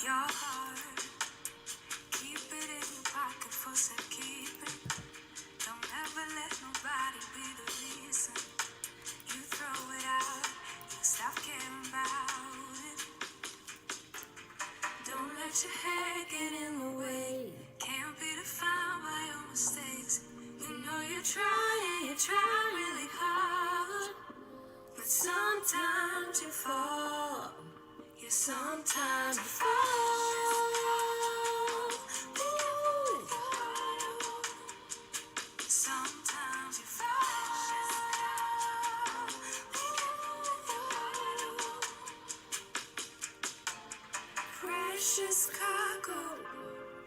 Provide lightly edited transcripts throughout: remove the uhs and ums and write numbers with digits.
Your heart, keep it in your pocket for safekeeping. Don't ever let nobody be the reason you throw it out. You stop caring about it. Don't let your head get in the way. Can't be defined by your mistakes. You know you try really hard, but sometimes you fall. Yeah, sometimes you fall. Ooh. Sometimes you fall. Precious cargo,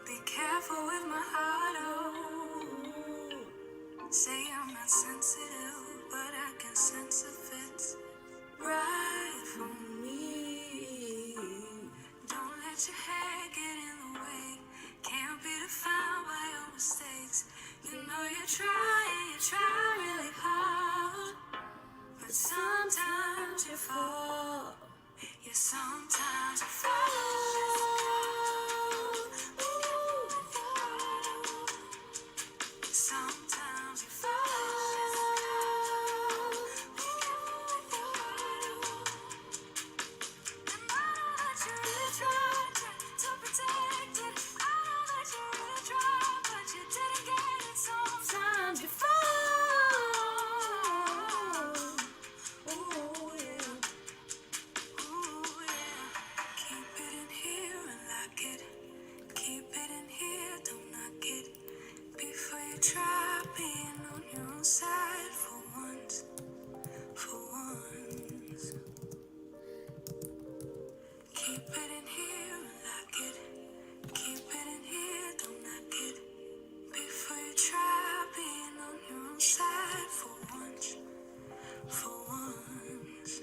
be careful with my heart, oh. Say I'm not sensitive, but I can sense if it's right for me. Don't let your head get in the way. Can't be defined by your mistakes. You know you try really hard, but sometimes you fall. Yeah, sometimes you fall. Ooh. Sometimes you fall. And I know that you really tried to protect it. I know that you really tried, but you didn't get it. Sometimes you fall. Ooh, yeah. Ooh, yeah. Keep it in here and lock it. Keep it in here, don't knock it. Before you try being on your own side for once, for once. Keep it in here and lock it. Keep it in here, don't knock it. Before you try being on your own side for once, for once.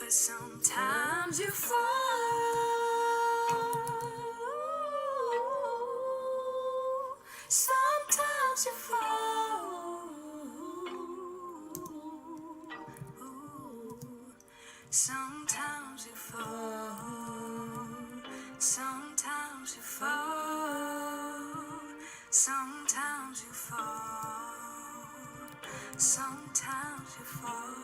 But sometimes you fall. Sometimes you fall. Sometimes you fall. Sometimes you fall. Sometimes you fall. Sometimes you fall.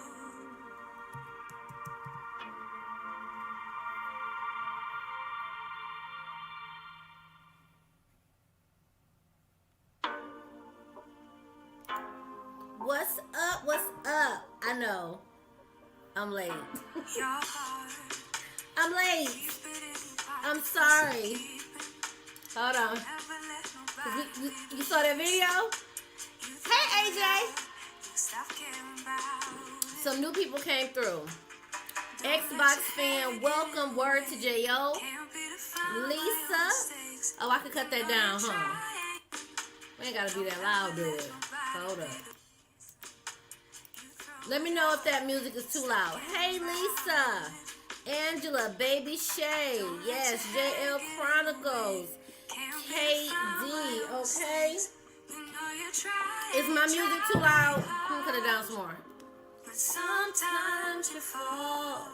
What's up? What's up? I know. I'm late. Your heart, I'm late. keep it in your pocket I'm for sorry. safekeeping. Hold on. Never let nobody You saw that video? you Hey, AJ. you stop caring about it. Some new people came through. Xbox fan, welcome. Word to J.O. Can't be defined Lisa. by your mistakes. Oh, I could cut that down, huh? We ain't gotta be that loud, dude. Hold up. Let me know if that music is too loud. Hey, Lisa. Angela, Baby Shay. Yes, JL Chronicles. KD, okay? Is my music too loud? Let me cut it down some more. But sometimes you fall.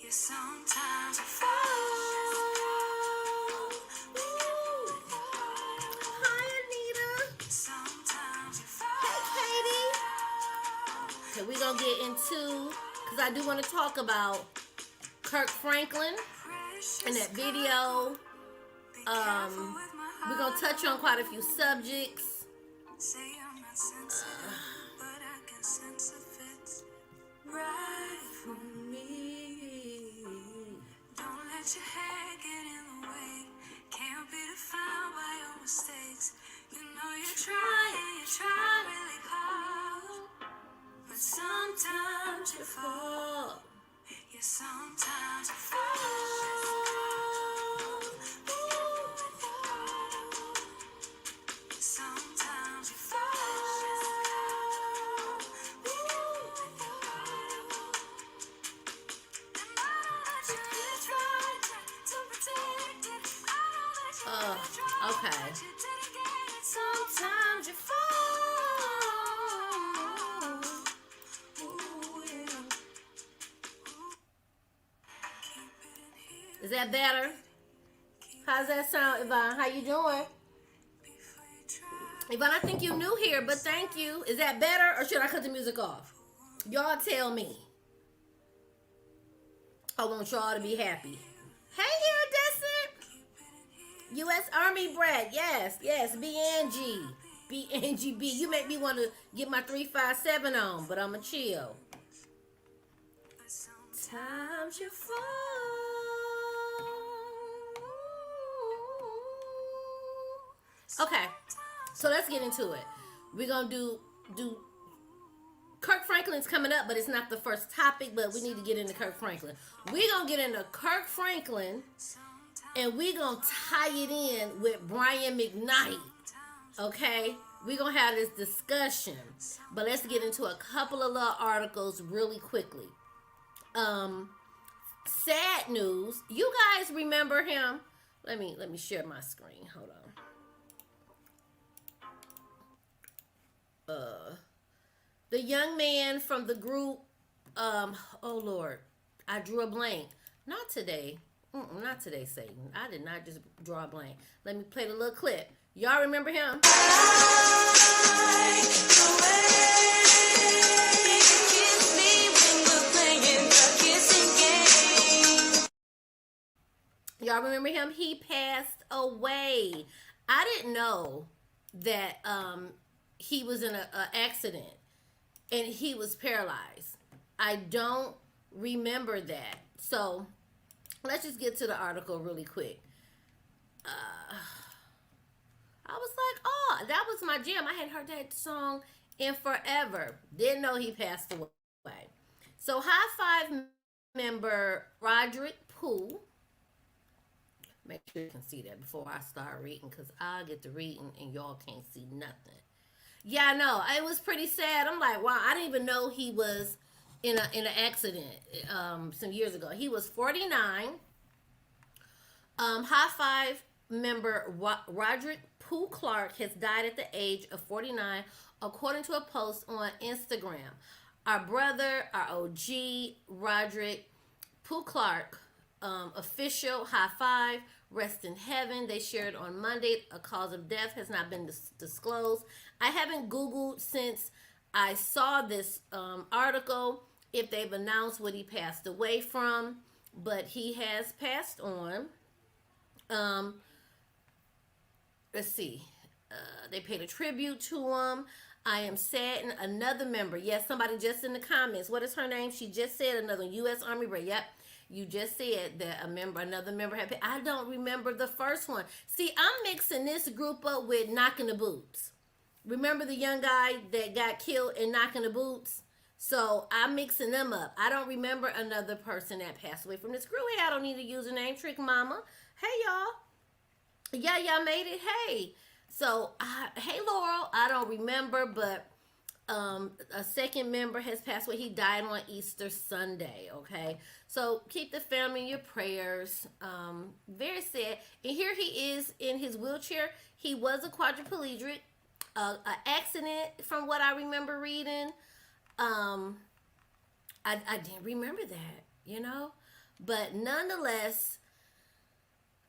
Yeah, sometimes you fall. Ooh. Hi, Anita. Sometimes you fall. Hey, Katie. Okay, we're gonna get into, because I do want to talk about Kirk Franklin in that video. We're gonna touch on quite a few subjects. Say I'm not sensitive, but I can sense if it's right for me. Don't let your head get in the way. Can't be defined by your mistakes. You know you try really hard, but sometimes you fall. Yeah, sometimes you fall. Ooh. Sometimes you fall. Ooh. And I know that you really tried to protect it. I know that you really tried, okay. but you didn't get it. Sometimes you fall. Ooh, yeah. Is that better? How's that sound, Yvonne? How you doing? Yvonne, I think you new here, but thank you. Is that better, or should I cut the music off? Y'all tell me. I want y'all to be happy. Hey, iridescent. U.S. Army brat. Yes, yes. BNG. BNGB. You make me want to get my 357 on, but I'ma chill. Times you fall. Okay, so let's get into it. We're gonna do Kirk Franklin's coming up, but it's not the first topic, but we need to get into Kirk Franklin. We're going to get into Kirk Franklin, and we're going to tie it in with Brian McKnight, okay? We're going to have this discussion, but let's get into a couple of little articles really quickly. Sad news. You guys remember him? Let me share my screen. Hold on. The young man from the group, oh Lord, I drew a blank. Not today. Not today, Satan. I did not just draw a blank. Let me play the little clip. Y'all remember him? Y'all remember him? He passed away. I didn't know that he was in an accident. And he was paralyzed. I don't remember that. So, let's just get to the article really quick. I was like, oh, that was my jam. I hadn't heard that song in forever. Didn't know he passed away. So, High Five member Roderick Poole. Make sure you can see that before I start reading, because I get to reading and y'all can't see nothing. Yeah, I know. It was pretty sad. I'm like, wow, I didn't even know he was in an accident some years ago. He was 49. High Five member Roderick Poole Clark has died at the age of 49, according to a post on Instagram. Our brother, our OG, Roderick Poole Clark, official High Five, rest in heaven. They shared on Monday. A cause of death has not been disclosed. I haven't Googled since I saw this article if they've announced what he passed away from, but he has passed on. Let's see. They paid a tribute to him. I am sad. And another member. Yes, somebody just in the comments. What is her name? She just said another U.S. Army brat. Yep. You just said that another member had. I don't remember the first one. See, I'm mixing this group up with Knocking the Boots. Remember the young guy that got killed in Knocking the Boots? So I'm mixing them up. I don't remember another person that passed away from this group. Hey, I don't need a username. Trick Mama. Hey, y'all. Yeah, y'all made it. Hey. So, hey, Laurel. I don't remember, but a second member has passed away. He died on Easter Sunday, okay? So keep the family in your prayers. Very sad. And here he is in his wheelchair. He was a quadriplegic. An accident, from what I remember reading. I didn't remember that, you know? But nonetheless,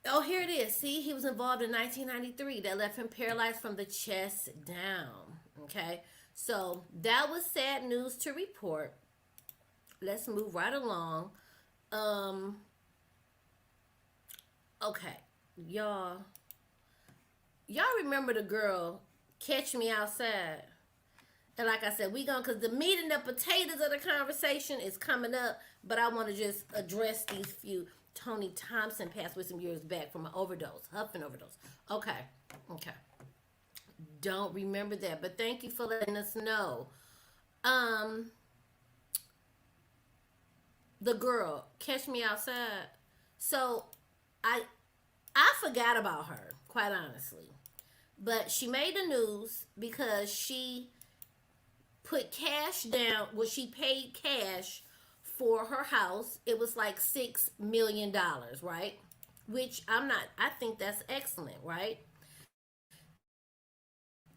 oh, here it is. See, he was involved in 1993. That left him paralyzed from the chest down, okay? So that was sad news to report. Let's move right along. Okay, y'all remember the girl Catch Me Outside? And like I said, because the meat and the potatoes of the conversation is coming up, but I want to just address these few. Tony Thompson passed away some years back from an overdose, huffing overdose. Okay. Don't remember that, but thank you for letting us know. The girl, Catch Me Outside. So, I forgot about her, quite honestly. But she made the news because she put cash down. Well, she paid cash for her house. It was like $6 million, right? Which I think that's excellent, right?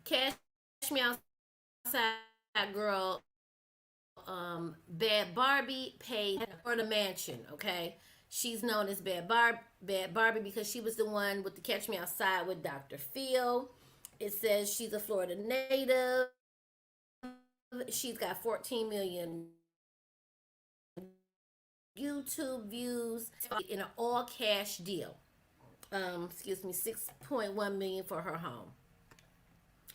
Cash Me Outside girl, Bhad Bhabie paid for the mansion, okay? She's known as Bad Barbie because she was the one with the Catch Me Outside with Dr. Phil. It says she's a Florida native. She's got 14 million YouTube views in an all cash deal. 6.1 million for her home.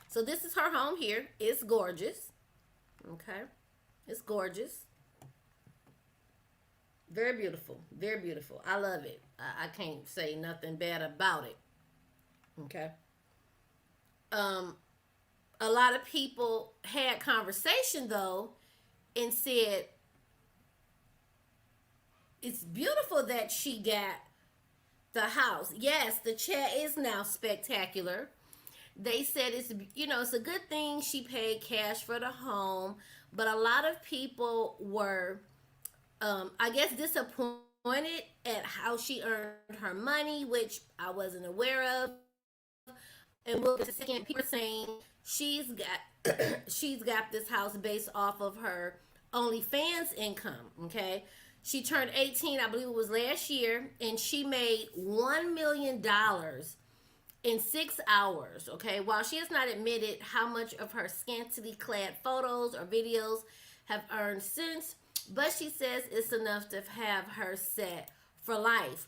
So this is her home here. It's gorgeous. Okay. It's gorgeous. Very beautiful. Very beautiful. I love it. I can't say nothing bad about it. Okay. A lot of people had conversation though and said it's beautiful that she got the house. Yes, the chat is now spectacular. They said it's a good thing she paid cash for the home, but a lot of people were I guess disappointed at how she earned her money, which I wasn't aware of. And what the second people saying she's got this house based off of her OnlyFans income. Okay, she turned 18, I believe it was last year, and she made $1 million in 6 hours. Okay, while she has not admitted how much of her scantily clad photos or videos have earned since, but she says it's enough to have her set for life.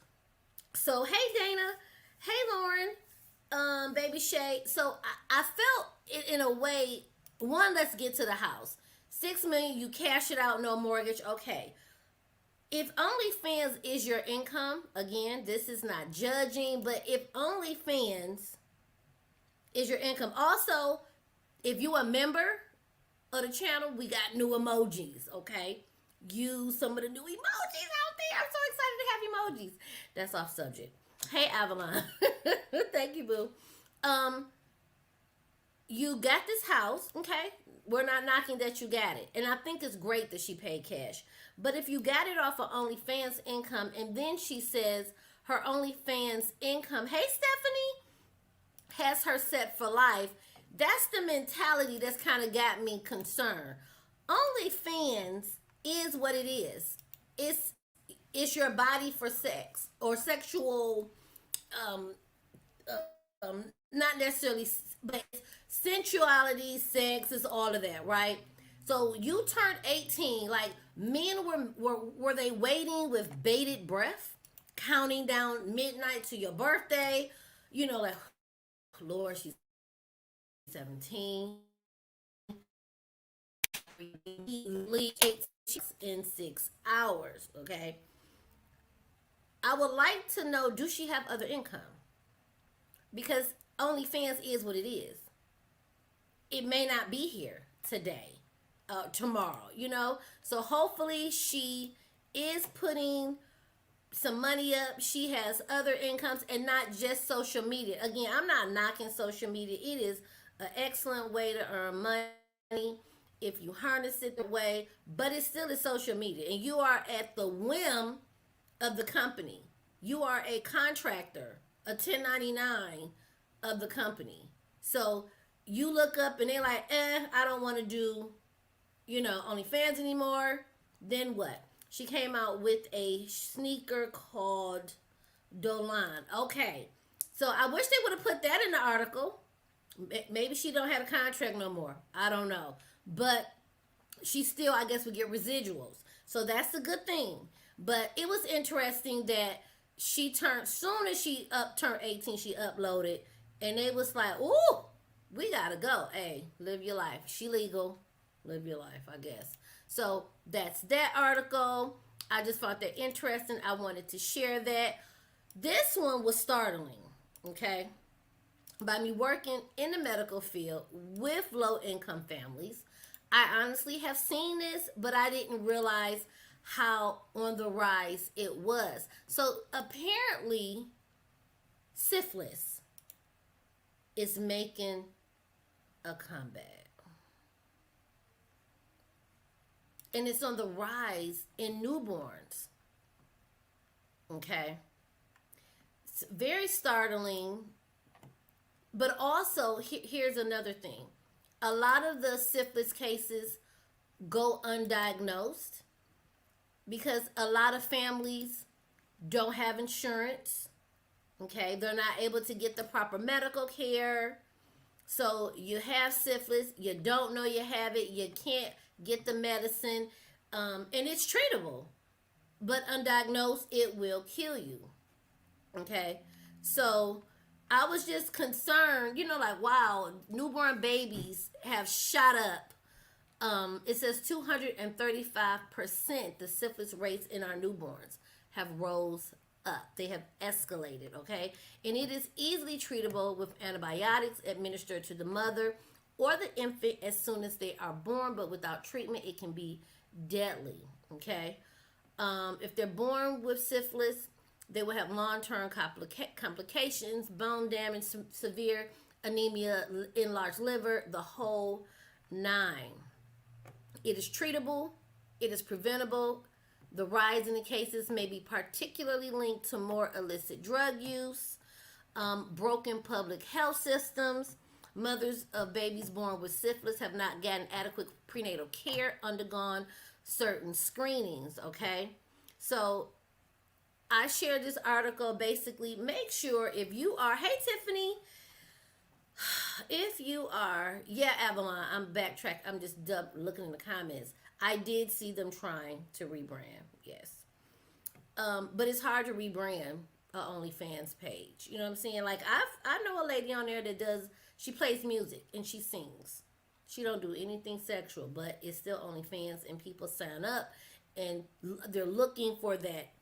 So hey Dana, hey Lauren, baby Shay. So I felt it in a way. One, let's get to the house. $6 million, you cash it out, no mortgage. Okay. If OnlyFans is your income, again, this is not judging, but if OnlyFans is your income, also, if you a member of the channel, we got new emojis, okay? Use some of the new emojis out there. I'm so excited to have emojis. That's off subject. Hey, Avalon. Thank you, boo. You got this house, okay? We're not knocking that you got it. And I think it's great that she paid cash. But if you got it off of OnlyFans income, and then she says her OnlyFans income, hey, Stephanie, has her set for life, that's the mentality that's kind of got me concerned. OnlyFans is what it is. It's your body for sex or sexual, not necessarily, but sensuality, sex is all of that, right? So you turned 18, like men were they waiting with bated breath, counting down midnight to your birthday? You know, like, Lord, she's 17. In 6 hours, okay? I would like to know, do she have other income? Because OnlyFans is what it is. It may not be here today, tomorrow, you know? So hopefully she is putting some money up. She has other incomes and not just social media. Again, I'm not knocking social media. It is an excellent way to earn money if you harness it the way, but it still is social media. And you are at the whim of the company. You are a contractor, a 1099 of the company. So you look up and they're like, I don't want to do, OnlyFans anymore. Then what? She came out with a sneaker called Dolan. Okay. So I wish they would have put that in the article. Maybe she don't have a contract no more. I don't know. But she still, I guess, would get residuals. So that's a good thing. But it was interesting that she soon as she turned 18, she uploaded. And they was like, ooh, we gotta go. Hey, live your life. She legal. Live your life, I guess. So that's that article. I just found that interesting. I wanted to share that. This one was startling, okay? By me working in the medical field with low-income families, I honestly have seen this, but I didn't realize how on the rise it was. So apparently, syphilis is making a comeback. And it's on the rise in newborns. Okay? It's very startling. But also, here's another thing. A lot of the syphilis cases go undiagnosed because a lot of families don't have insurance. Okay, they're not able to get the proper medical care. So you have syphilis, you don't know you have it, you can't get the medicine, and it's treatable. But undiagnosed, it will kill you. Okay, so I was just concerned, like, wow, newborn babies have shot up. It says 235% the syphilis rates in our newborns have rose up. They have escalated, okay? And it is easily treatable with antibiotics administered to the mother or the infant as soon as they are born, but without treatment, it can be deadly, okay? If they're born with syphilis, they will have long-term complications, bone damage, severe anemia, enlarged liver, the whole nine. It is treatable. It is preventable. The rise in the cases may be particularly linked to more illicit drug use, broken public health systems. Mothers of babies born with syphilis have not gotten adequate prenatal care, undergone certain screenings, okay? So I shared this article. Basically, make sure if you are, hey Tiffany, if you are, yeah, Avalon, I'm backtrack. I'm just looking in the comments. I did see them trying to rebrand, yes. But it's hard to rebrand a OnlyFans page. You know what I'm saying? Like I know a lady on there that she plays music and she sings. She don't do anything sexual, but it's still OnlyFans, and people sign up and they're looking for that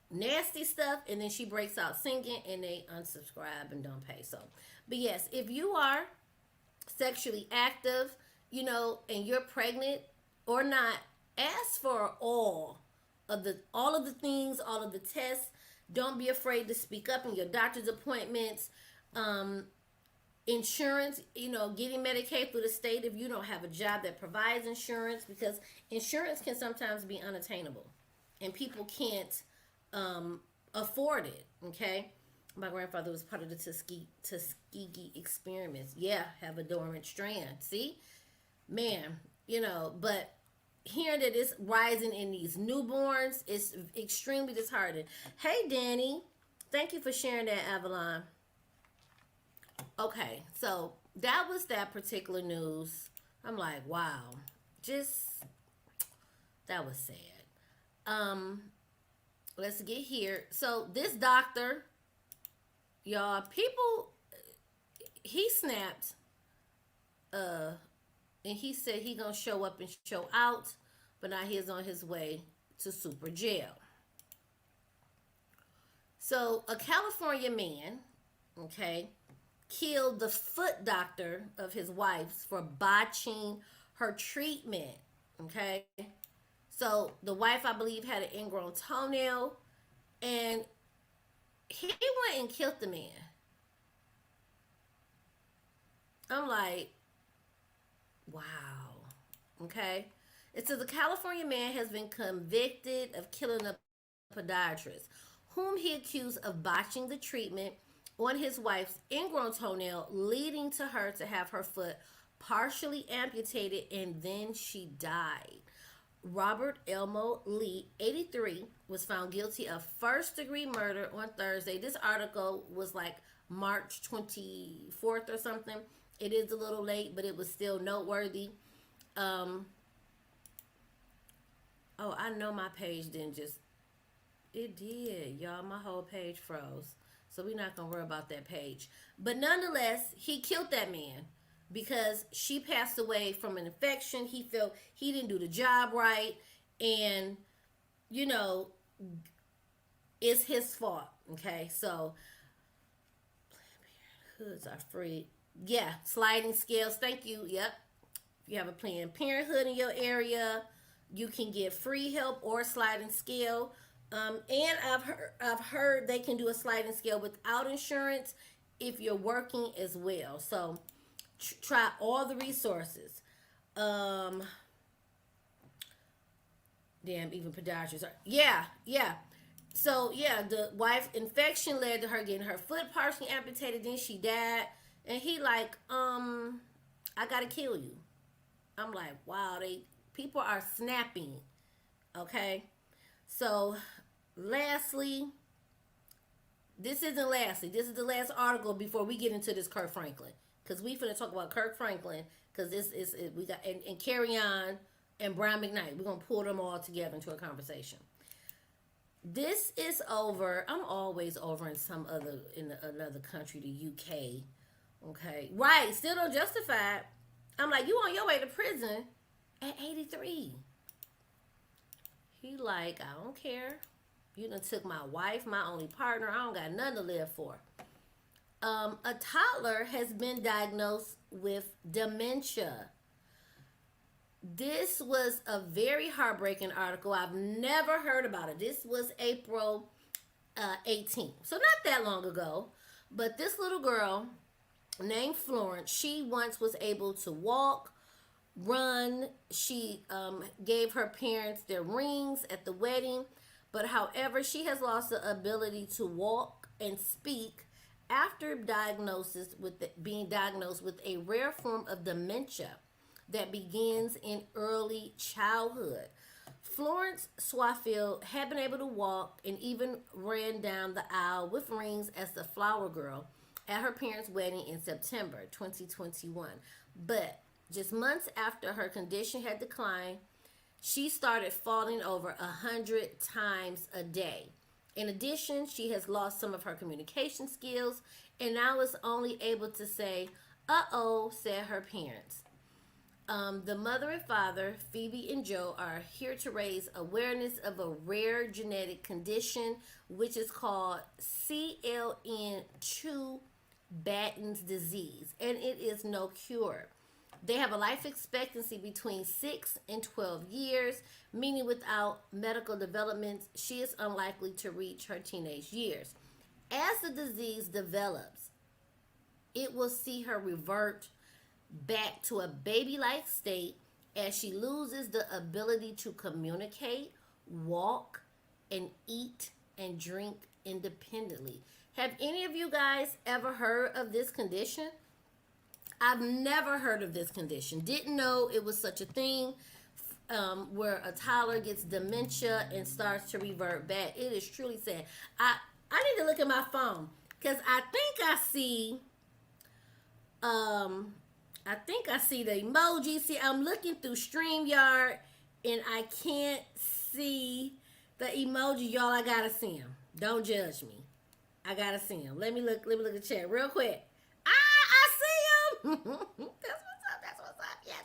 nasty stuff, and then she breaks out singing and they unsubscribe and don't pay. So, but yes, if you are sexually active, and you're pregnant or not, ask for all of the things, all of the tests. Don't be afraid to speak up in your doctor's appointments. Insurance, getting Medicaid through the state if you don't have a job that provides insurance, because insurance can sometimes be unattainable and people can't afford it, okay? My grandfather was part of the Tuskegee experiments. Yeah, have a dormant strand. See? Man, but hearing that it's rising in these newborns is extremely disheartening. Hey, Danny. Thank you for sharing that, Avalon. Okay, so that was that particular news. I'm like, wow. That was sad. Let's get here. So this doctor, y'all, he snapped, and he said he gonna show up and show out, but now he's on his way to super jail. So a California man, okay, killed the foot doctor of his wife's for botching her treatment, okay? So the wife, I believe, had an ingrown toenail, and he went and killed the man. I'm like, wow. Okay. It says a California man has been convicted of killing a podiatrist, whom he accused of botching the treatment on his wife's ingrown toenail, leading to her to have her foot partially amputated, and then she died. Robert Elmo Lee, 83, was found guilty of first-degree murder on Thursday. This article was like March 24th or something. It is a little late, but it was still noteworthy. Oh, I know my page didn't just... It did, y'all. My whole page froze. So we're not going to worry about that page. But nonetheless, he killed that man because she passed away from an infection. He felt he didn't do the job right. And, it's his fault. Okay, so Planned Parenthoods are free. Yeah, sliding scales. Thank you. Yep. If you have a Planned Parenthood in your area, you can get free help or sliding scale. And I've heard they can do a sliding scale without insurance if you're working as well. So try all the resources. Damn, even podiatrists are. Yeah. So yeah, the wife infection led to her getting her foot partially amputated. Then she died, and he like, I gotta kill you. I'm like, wow, people are snapping. Okay, so Lastly, this isn't lastly. This is the last article before we get into this Kirk Franklin, because we finna talk about Kirk Franklin, because this is we got and Kerrion and Brian McKnight. We're gonna pull them all together into a conversation. This is over. I'm always over in some other another country, the UK. Okay, right? Still don't justify it. I'm like, you on your way to prison at 83. He like, I don't care. You done took my wife, my only partner. I don't got nothing to live for. A toddler has been diagnosed with dementia. This was a very heartbreaking article. I've never heard about it. This was April 18th. So not that long ago. But this little girl named Florence, she once was able to walk, run. She gave her parents their rings at the wedding. But however, she has lost the ability to walk and speak after being diagnosed with a rare form of dementia that begins in early childhood. Florence Swaffield had been able to walk and even ran down the aisle with rings as the flower girl at her parents' wedding in September 2021. But just months after her condition had declined, she started falling over 100 times a day. In addition, she has lost some of her communication skills and now is only able to say, "Uh-oh," said her parents. The mother and father, Phoebe and Joe, are here to raise awareness of a rare genetic condition, which is called CLN2 Batten's disease, and it is no cure. They have a life expectancy between 6 and 12 years, meaning without medical developments, she is unlikely to reach her teenage years. As the disease develops, it will see her revert back to a baby-like state as she loses the ability to communicate, walk, and eat and drink independently. Have any of you guys ever heard of this condition? I've never heard of this condition. Didn't know it was such a thing, where a toddler gets dementia and starts to revert back. It is truly sad. I need to look at my phone because I think I see the emoji. See, I'm looking through StreamYard and I can't see the emoji. Y'all, I gotta see them. Don't judge me. I gotta see them. Let me look at the chat real quick. I see them. That's what's up. Yes.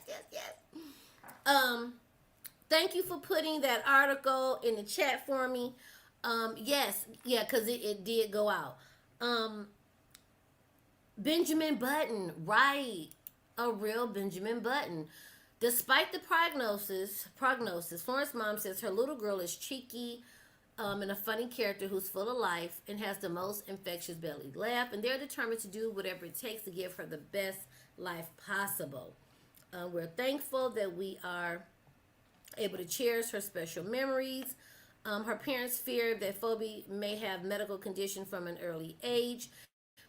Thank you for putting that article in the chat for me. Yes, yeah, because it did go out. Benjamin Button, right. A real Benjamin Button. Despite the prognosis, Florence's mom says her little girl is cheeky and a funny character who's full of life and has the most infectious belly laugh, and they're determined to do whatever it takes to give her the best life possible. We're thankful that we are able to cherish her special memories. Her parents fear that Phoebe may have medical condition from an early age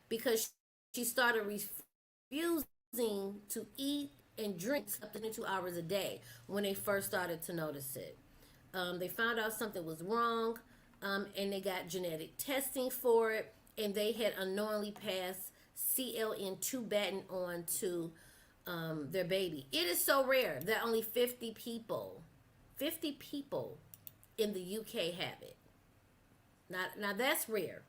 because she started refusing to eat and drink up to 2 hours a day when they first started to notice it. They found out something was wrong, and they got genetic testing for it, and they had unknowingly passed CLN2 Batten on to their baby. It is so rare that only 50 people in the UK have it. Now that's rare.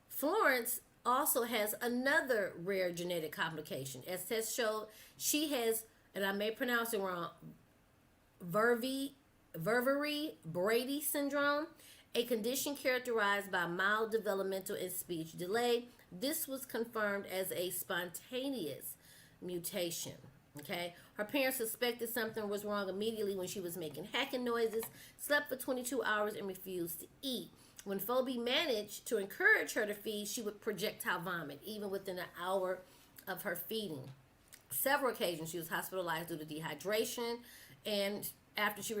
Florence also has another rare genetic complication. As tests show, she has, and I may pronounce it wrong, Vervey-Brady syndrome, a condition characterized by mild developmental and speech delay. This was confirmed as a spontaneous mutation. Okay, her parents suspected something was wrong immediately when she was making hacking noises, slept for 22 hours, and refused to eat. When Phoebe managed to encourage her to feed, she would projectile vomit, even within an hour of her feeding. Several occasions, she was hospitalized due to dehydration, and after she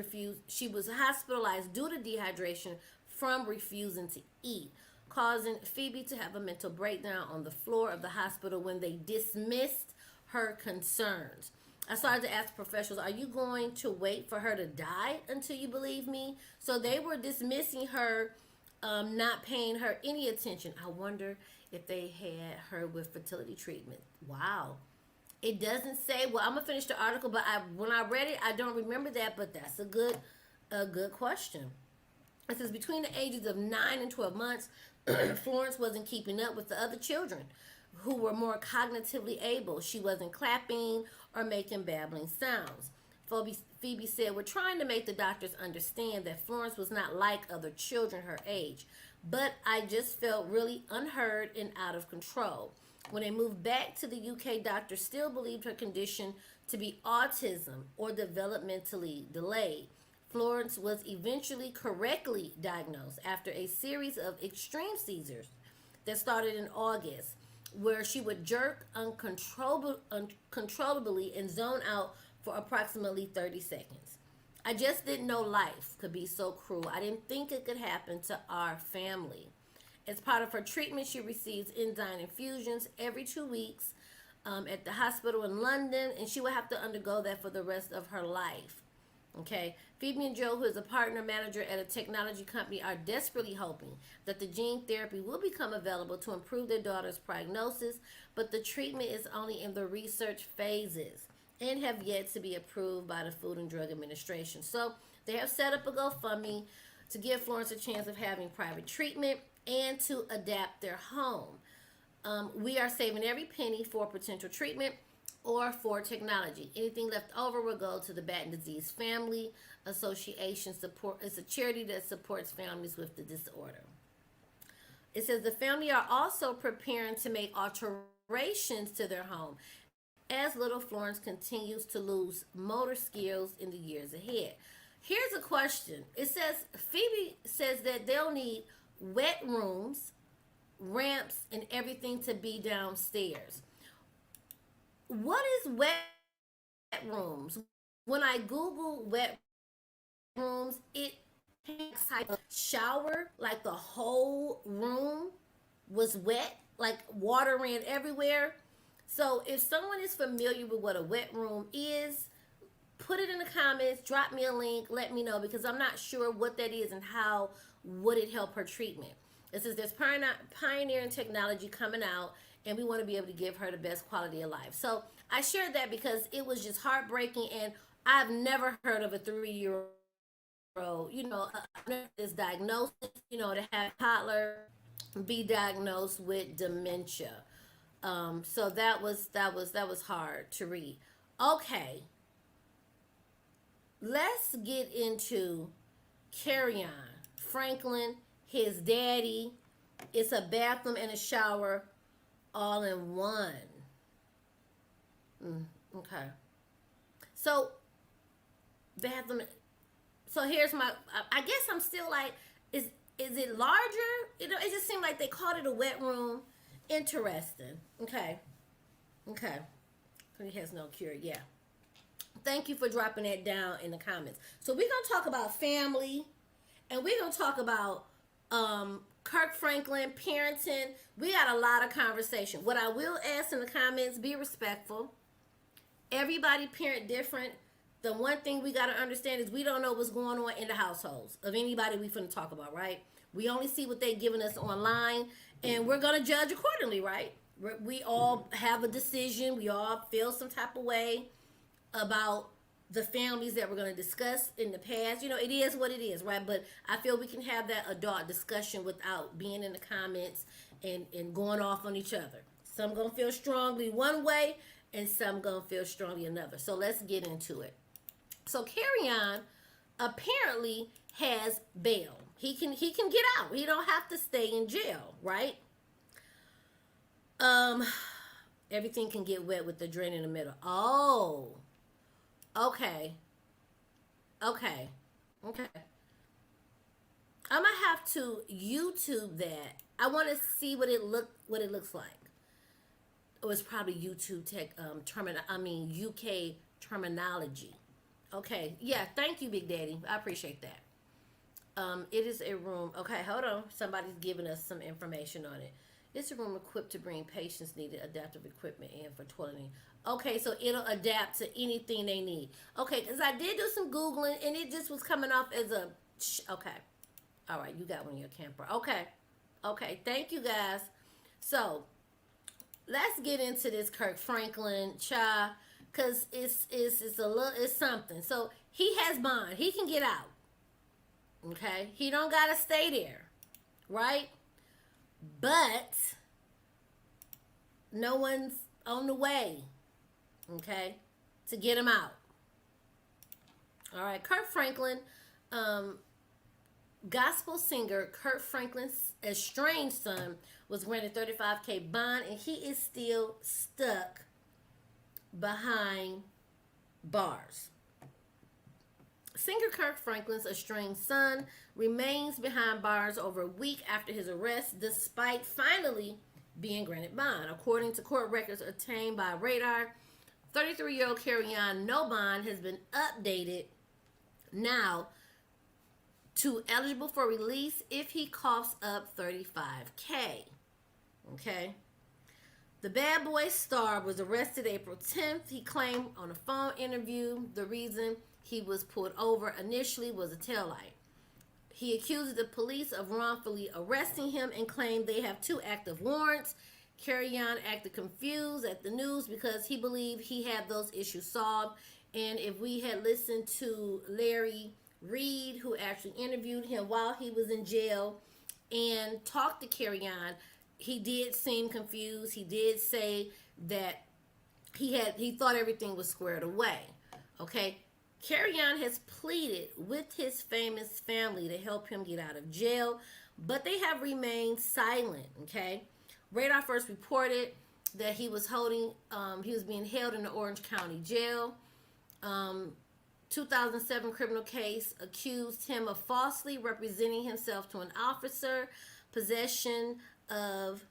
was hospitalized due to dehydration from refusing to eat, causing Phoebe to have a mental breakdown on the floor of the hospital when they dismissed her concerns. I started to ask professionals, are you going to wait for her to die until you believe me? So they were dismissing her, not paying her any attention. I wonder if they had her with fertility treatment. Wow. It doesn't say. Well, I'm gonna finish the article, but when I read it, I don't remember that. But that's a good question. It says between the ages of 9 and 12 months, Florence wasn't keeping up with the other children who were more cognitively able. She wasn't clapping or making babbling sounds. Phoebe said, we're trying to make the doctors understand that Florence was not like other children her age, but I just felt really unheard and out of control. When they moved back to the UK, doctors still believed her condition to be autism or developmentally delayed. Florence was eventually correctly diagnosed after a series of extreme seizures that started in August, where she would jerk uncontrollably and zone out for approximately 30 seconds. I just didn't know life could be so cruel. I didn't think it could happen to our family. As part of her treatment, she receives enzyme infusions every 2 weeks at the hospital in London, and she will have to undergo that for the rest of her life. Okay, Phoebe and Joe, who is a partner manager at a technology company, are desperately hoping that the gene therapy will become available to improve their daughter's prognosis, but the treatment is only in the research phases and have yet to be approved by the Food and Drug Administration. So they have set up a GoFundMe to give Florence a chance of having private treatment and to adapt their home. We are saving every penny for potential treatment or for technology. Anything left over will go to the Batten Disease Family Association. It's a charity that supports families with the disorder. It says the family are also preparing to make alterations to their home as little Florence continues to lose motor skills in the years ahead. Here's a question. It says, Phoebe says that they'll need wet rooms, ramps, and everything to be downstairs. What is wet rooms? When I Google wet rooms, it takes type of shower, like the whole room was wet, like water ran everywhere. So if someone is familiar with what a wet room is, put it in the comments, drop me a link, let me know, because I'm not sure what that is and how would it help her treatment. It says there's pioneering technology coming out, and we want to be able to give her the best quality of life. So I shared that because it was just heartbreaking, and I've never heard of a 3-year-old, this diagnosis, to have a toddler be diagnosed with dementia. So that was hard to read. Okay, let's get into Kerrion Franklin, his daddy. It's a bathroom and a shower all in one. Okay. So, bathroom. So here's I guess I'm still like, is it larger? It just seemed like they called it a wet room. Interesting. Okay. He has no cure. Yeah. Thank you for dropping that down in the comments. So we're going to talk about family, and we're going to talk about Kirk Franklin, parenting. We got a lot of conversation. What I will ask in the comments, be respectful. Everybody parent different. The one thing we got to understand is we don't know what's going on in the households of anybody we finna talk about, right? We only see what they're giving us online, and we're going to judge accordingly, right? We all have a decision. We all feel some type of way about the families that we're going to discuss in the past. It is what it is, right? But I feel we can have that adult discussion without being in the comments and going off on each other. Some going to feel strongly one way, and some going to feel strongly another. So let's get into it. So Kerrion apparently has bail. He can get out. He don't have to stay in jail, right? Everything can get wet with the drain in the middle. Oh. Okay. I'm gonna have to YouTube that. I want to see what it looks like. It was probably YouTube UK terminology. Okay. Yeah. Thank you, Big Daddy. I appreciate that. It is a room. Okay, hold on. Somebody's giving us some information on it. It's a room equipped to bring patients needed adaptive equipment in for toileting. Okay, so it'll adapt to anything they need. Okay, because I did do some Googling and it just was coming off as a... Okay. All right, you got one in your camper. Okay. Okay, thank you guys. So, let's get into this Kirk Franklin, because it's a little, it's something. So, he has bond. He can get out. Okay? He don't got to stay there. Right? But no one's on the way, okay, to get him out. All right, Kirk Franklin, gospel singer Kirk Franklin's estranged son was granted $35,000 bond, and he is still stuck behind bars. Singer Kirk Franklin's estranged son remains behind bars over a week after his arrest, despite finally being granted bond. According to court records obtained by Radar, 33-year-old Kerrion no bond has been updated now to eligible for release if he coughs up $35,000. Okay. The Bad Boy star was arrested April 10th. He claimed on a phone interview the reason he was pulled over initially was a taillight. He accused the police of wrongfully arresting him and claimed they have 2 active warrants. Kerrion acted confused at the news because he believed he had those issues solved. And if we had listened to Larry Reed, who actually interviewed him while he was in jail and talked to Kerrion, he did seem confused. He did say that he thought everything was squared away. Okay. Kerrion has pleaded with his famous family to help him get out of jail, but they have remained silent, okay? Radar first reported that he was being held in the Orange County Jail. 2007 criminal case accused him of falsely representing himself to an officer, possession of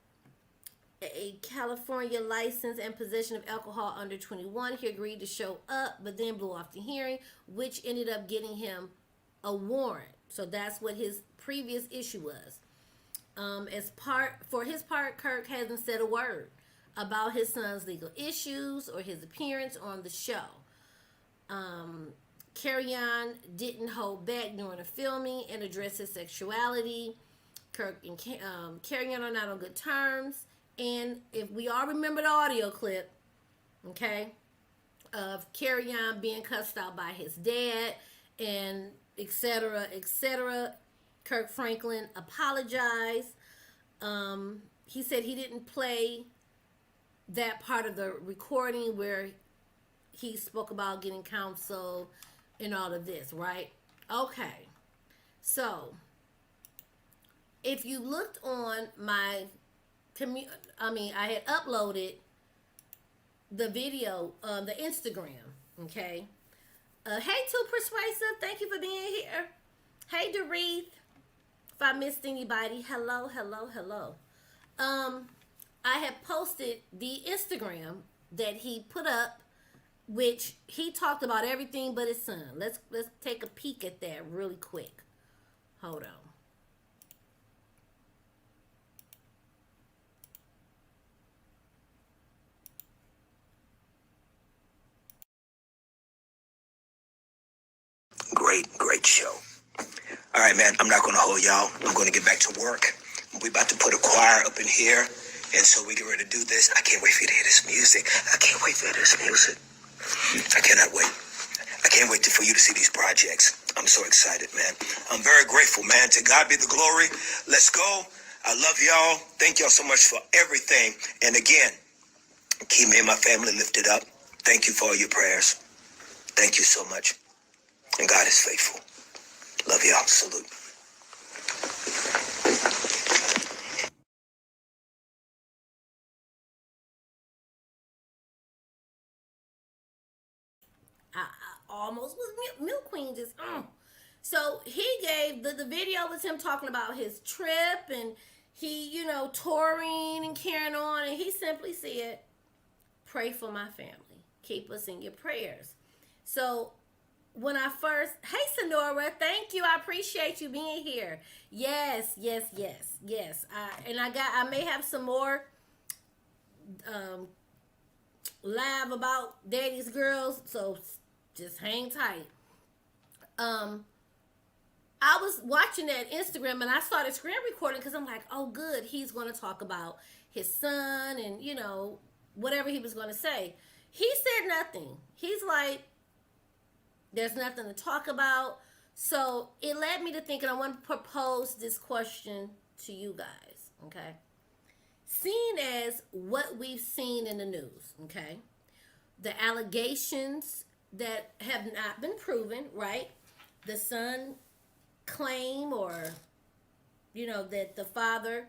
a California license, and possession of alcohol under 21. He agreed to show up, but then blew off the hearing, which ended up getting him a warrant. So that's what his previous issue was. For his part, Kirk hasn't said a word about his son's legal issues or his appearance on the show. Kerrion didn't hold back during the filming and address his sexuality. Kirk and Kerrion are not on good terms. And if we all remember the audio clip, okay, of Kerrion being cussed out by his dad and etc., Kirk Franklin apologized. He said he didn't play that part of the recording where he spoke about getting counsel and all of this, right? Okay. So, if you looked on my I had uploaded the video on the Instagram, okay? Hey, Too Persuasive, thank you for being here. Hey, Doreeth, if I missed anybody, hello. I had posted the Instagram that he put up, which he talked about everything but his son. Let's take a peek at that really quick. Hold on. Great show. All right, man, I'm not going to hold y'all. I'm going to get back to work. We're about to put a choir up in here, and so we get ready to do this. I can't wait for you to hear this music. I can't wait for this music. I cannot wait. I can't wait for you to see these projects. I'm so excited, man. I'm very grateful, man. To God be the glory. Let's go. I love y'all. Thank y'all so much for everything. And again, keep me and my family lifted up. Thank you for all your prayers. Thank you so much. And God is faithful. Love y'all. Salute. I almost was Milk Queen just. So he gave the video was him talking about his trip and he, touring and carrying on. And he simply said, pray for my family. Keep us in your prayers. So when I first, hey Sonora, thank you. I appreciate you being here. Yes, yes, yes, yes. I may have some more um live about daddy's girls, so just hang tight. Um, I was watching that Instagram and I started screen recording because I'm like, oh, good, he's going to talk about his son and whatever he was going to say. He said nothing. He's like, there's nothing to talk about. So it led me to thinking I want to propose this question to you guys. Okay, seeing as what we've seen in the news, okay, the allegations that have not been proven, right? The son claim or that the father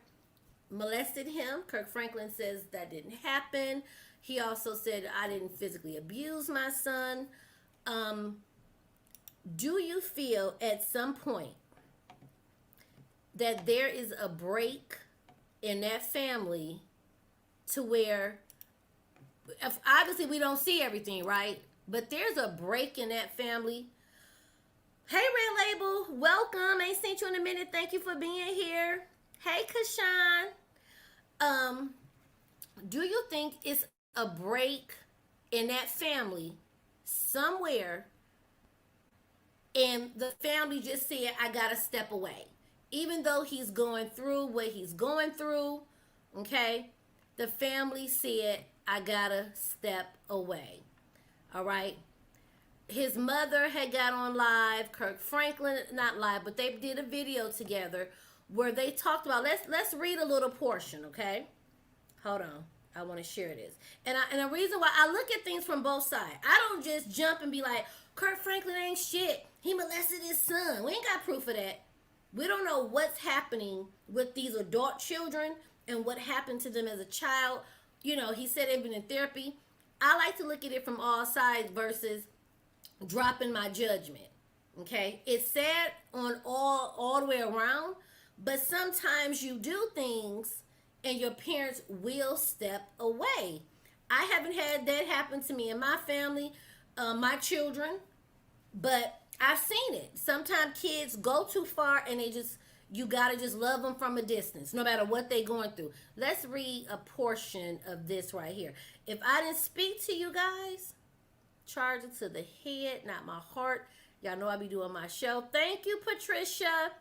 molested him. Kirk Franklin says that didn't happen. He also said, I didn't physically abuse my son. Do you feel at some point that there is a break in that family to where, obviously we don't see everything, right? But there's a break in that family. Hey, Red Label, welcome. Ain't seen you in a minute. Thank you for being here. Hey, Kashan. Do you think it's a break in that family somewhere, and the family just said, I gotta step away? Even though he's going through what he's going through, okay, the family said, I gotta step away. All right. His mother had got on live, Kirk Franklin, not live, but they did a video together where they talked about, let's read a little portion, okay? Hold on. I want to share this. And the reason why I look at things from both sides. I don't just jump and be like, Kirk Franklin ain't shit. He molested his son. We ain't got proof of that. We don't know what's happening with these adult children and what happened to them as a child. He said they've been in therapy. I like to look at it from all sides versus dropping my judgment. Okay, it's sad on all the way around, but sometimes you do things and your parents will step away. I haven't had that happen to me in my family, my children, but I've seen it. Sometimes kids go too far and you gotta just love them from a distance, no matter what they're going through. Let's read a portion of this right here. If I didn't speak to you guys, charge it to the head, not my heart. Y'all know I be doing my show. Thank you, Patricia.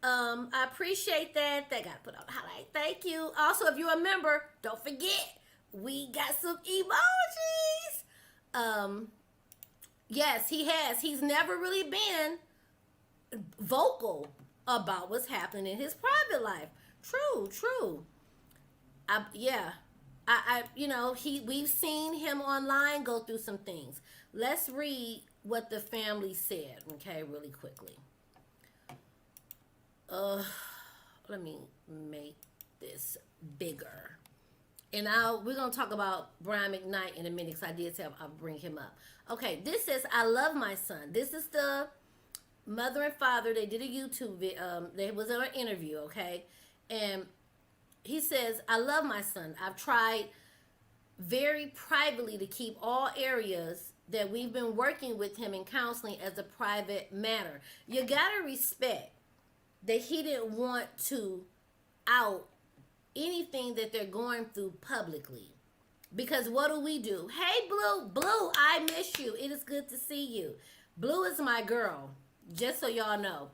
I appreciate that. They got put on the highlight. Thank you. Also, if you're a member, don't forget, we got some emojis. Yes, he has. He's never really been vocal about what's happening in his private life. True. We've seen him online go through some things. Let's read what the family said, okay, really quickly. Let me make this bigger. And we're going to talk about Brian McKnight in a minute because I did say I'll bring him up. Okay, this says, I love my son. This is the mother and father. They did a YouTube video. They was in an interview, okay? And he says, I love my son. I've tried very privately to keep all areas that we've been working with him in counseling as a private matter. You got to respect that he didn't want to out anything that they're going through publicly. Because what do? Hey, Blue, I miss you. It is good to see you. Blue is my girl, just so y'all know.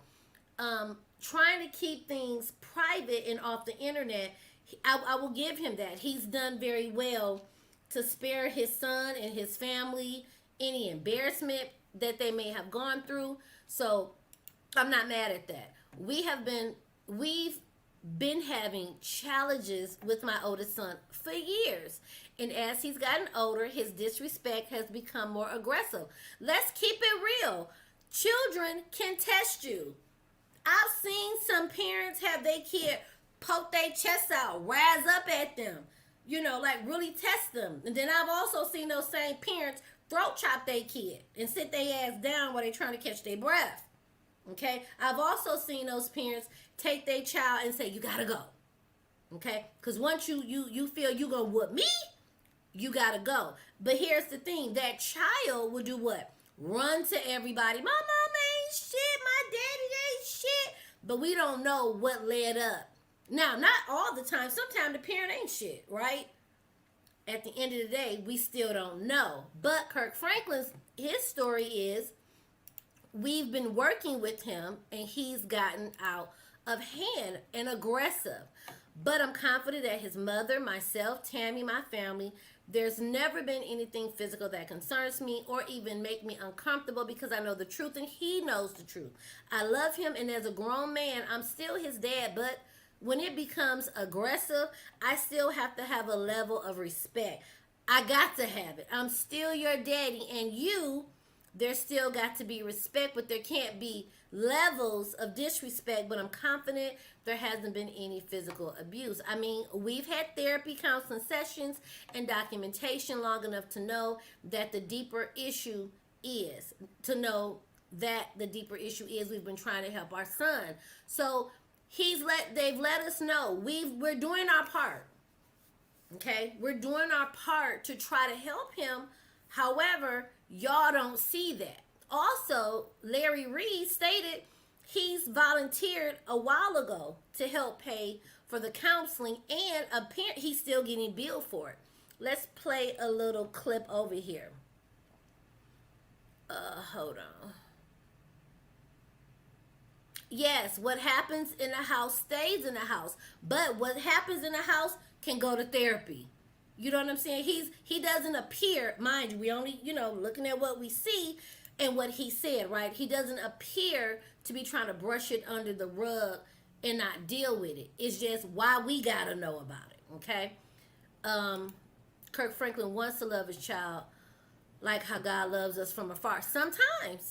Trying to keep things private and off the internet, I will give him that. He's done very well to spare his son and his family any embarrassment that they may have gone through. So I'm not mad at that. We've been having challenges with my oldest son for years. And as he's gotten older, his disrespect has become more aggressive. Let's keep it real. Children can test you. I've seen some parents have their kid poke their chest out, rise up at them, like really test them. And then I've also seen those same parents throat chop their kid and sit their ass down while they're trying to catch their breath. Okay? I've also seen those parents take their child and say, you gotta go. Okay? Because once you feel you gonna whoop me, you gotta go. But here's the thing, that child will do what? run to everybody. My mama ain't shit. My daddy ain't shit. But we don't know what led up. Now, not all the time. Sometimes the parent ain't shit, right? At the end of the day, we still don't know. But Kirk Franklin's, his story is, we've been working with him and he's gotten out of hand and aggressive. But I'm confident that his mother, myself, Tammy, my family, there's never been anything physical that concerns me or even make me uncomfortable because I know the truth and he knows the truth. I love him, and as a grown man, I'm still his dad, but when it becomes aggressive, I still have to have a level of respect. I got to have it. I'm still your daddy, and you, there's still got to be respect, but there can't be levels of disrespect. But I'm confident there hasn't been any physical abuse. I mean, we've had therapy, counseling sessions, and documentation long enough to know that the deeper issue is, we've been trying to help our son. So they've let us know we're doing our part. Okay, we're doing our part to try to help him. However, y'all don't see that. Also, Larry Reed stated he's volunteered a while ago to help pay for the counseling, and apparently he's still getting billed for it. Let's play a little clip over here. Hold on. Yes, what happens in the house stays in the house, but what happens in the house can go to therapy. You know what I'm saying? He doesn't appear, mind you, we only, looking at what we see and what he said, right? He doesn't appear to be trying to brush it under the rug and not deal with it. It's just why we gotta know about it, okay? Kirk Franklin wants to love his child like how God loves us from afar. Sometimes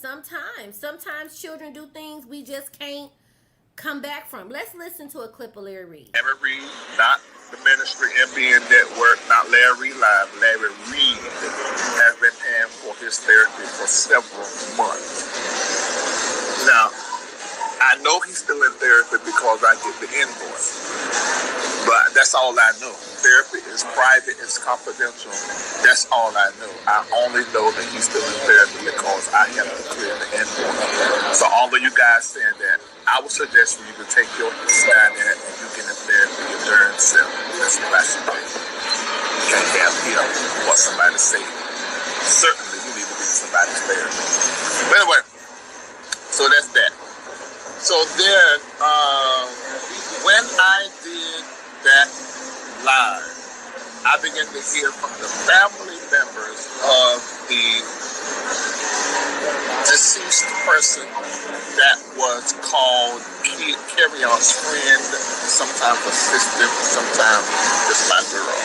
children do things we just can't come back from. Let's listen to a clip of Larry Reed. Larry Reed, not the ministry MBN Network, not Larry Live. Larry Reed has been paying for his therapy for several months. Now, I know he's still in therapy because I get the invoice. But that's all I know. Therapy is private, it's confidential. That's all I know. I only know that he's still in therapy because I have to clear the invoice. So all of you guys saying that, I would suggest for you to take your stand in and you get in therapy your darn self. That's what I suggest. You can't have what somebody say. Certainly you need to be somebody's therapy. But anyway, so that's that. So then, when I did that live, I began to hear from the family members of the deceased person that was called Kerrion's friend, sometimes assistant, sometimes just my girl.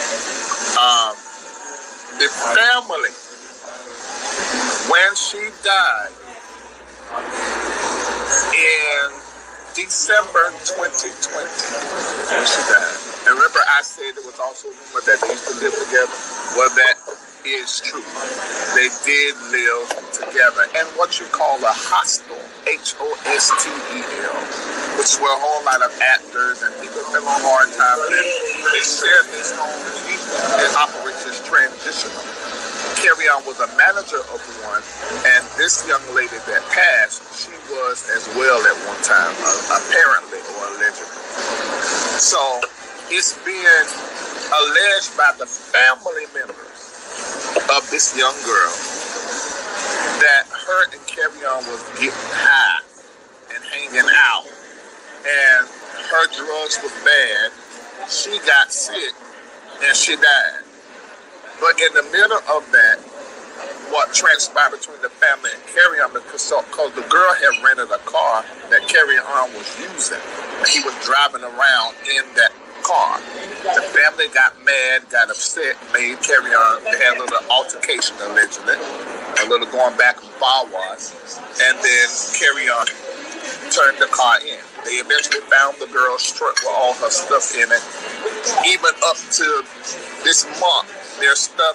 The family, when she died in December 2020, when she died. And remember, I said there was also a rumor that they used to live together. Well, that is true. They did live together. And what you call a hostel, Hostel, which is where a whole lot of actors and people have a hard time with it. They share this home. It operates as transitional. Kerrion was a manager of one, and this young lady that passed, she was as well at one time, apparently or allegedly. So it's being alleged by the family members of this young girl that her and Kerrion was getting high and hanging out, and her drugs were bad. She got sick and she died. But in the middle of that, what transpired between the family and Kerrion, because the girl had rented a car that Kerrion was using, and he was driving around in that car. The family got mad, got upset, made Kerrion, they had a little altercation allegedly, a little going back and forwards, and then Kerrion turned the car in. They eventually found the girl's truck with all her stuff in it. Even up to this month, there's stuff,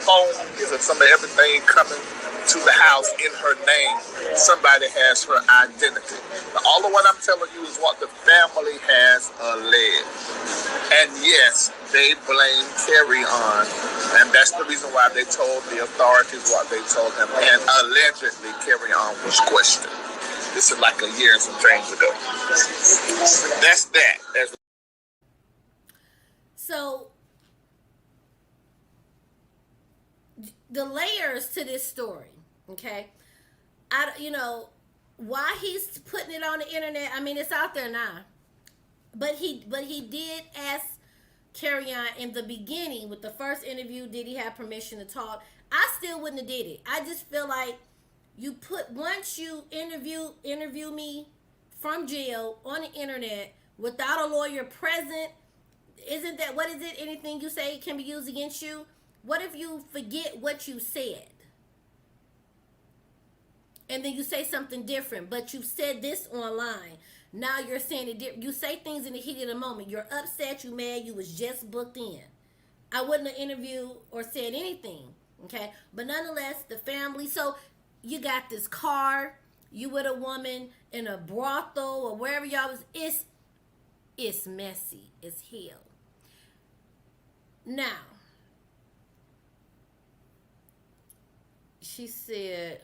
phones and some of everything coming to the house in her name. Somebody has her identity. But all of what I'm telling you is what the family has alleged. And yes, they blame Kerrion, and that's the reason why they told the authorities what they told him. And allegedly, Kerrion was questioned. This is like a year and some change ago. That's that. So the layers to this story, okay? Why he's putting it on the internet. I mean, it's out there now. But he did ask Kerrion in the beginning with the first interview, did he have permission to talk? I still wouldn't have did it. I just feel like once you interview me from jail on the internet without a lawyer present, isn't that, what is it? Anything you say can be used against you? What if you forget what you said? And then you say something different, but you said this online. Now you're saying it. You say things in the heat of the moment. You're upset, you mad, you was just booked in. I wouldn't have interviewed or said anything, okay? But nonetheless, the family. So you got this car. You with a woman in a brothel or wherever y'all was. It's messy as hell. Now, she said,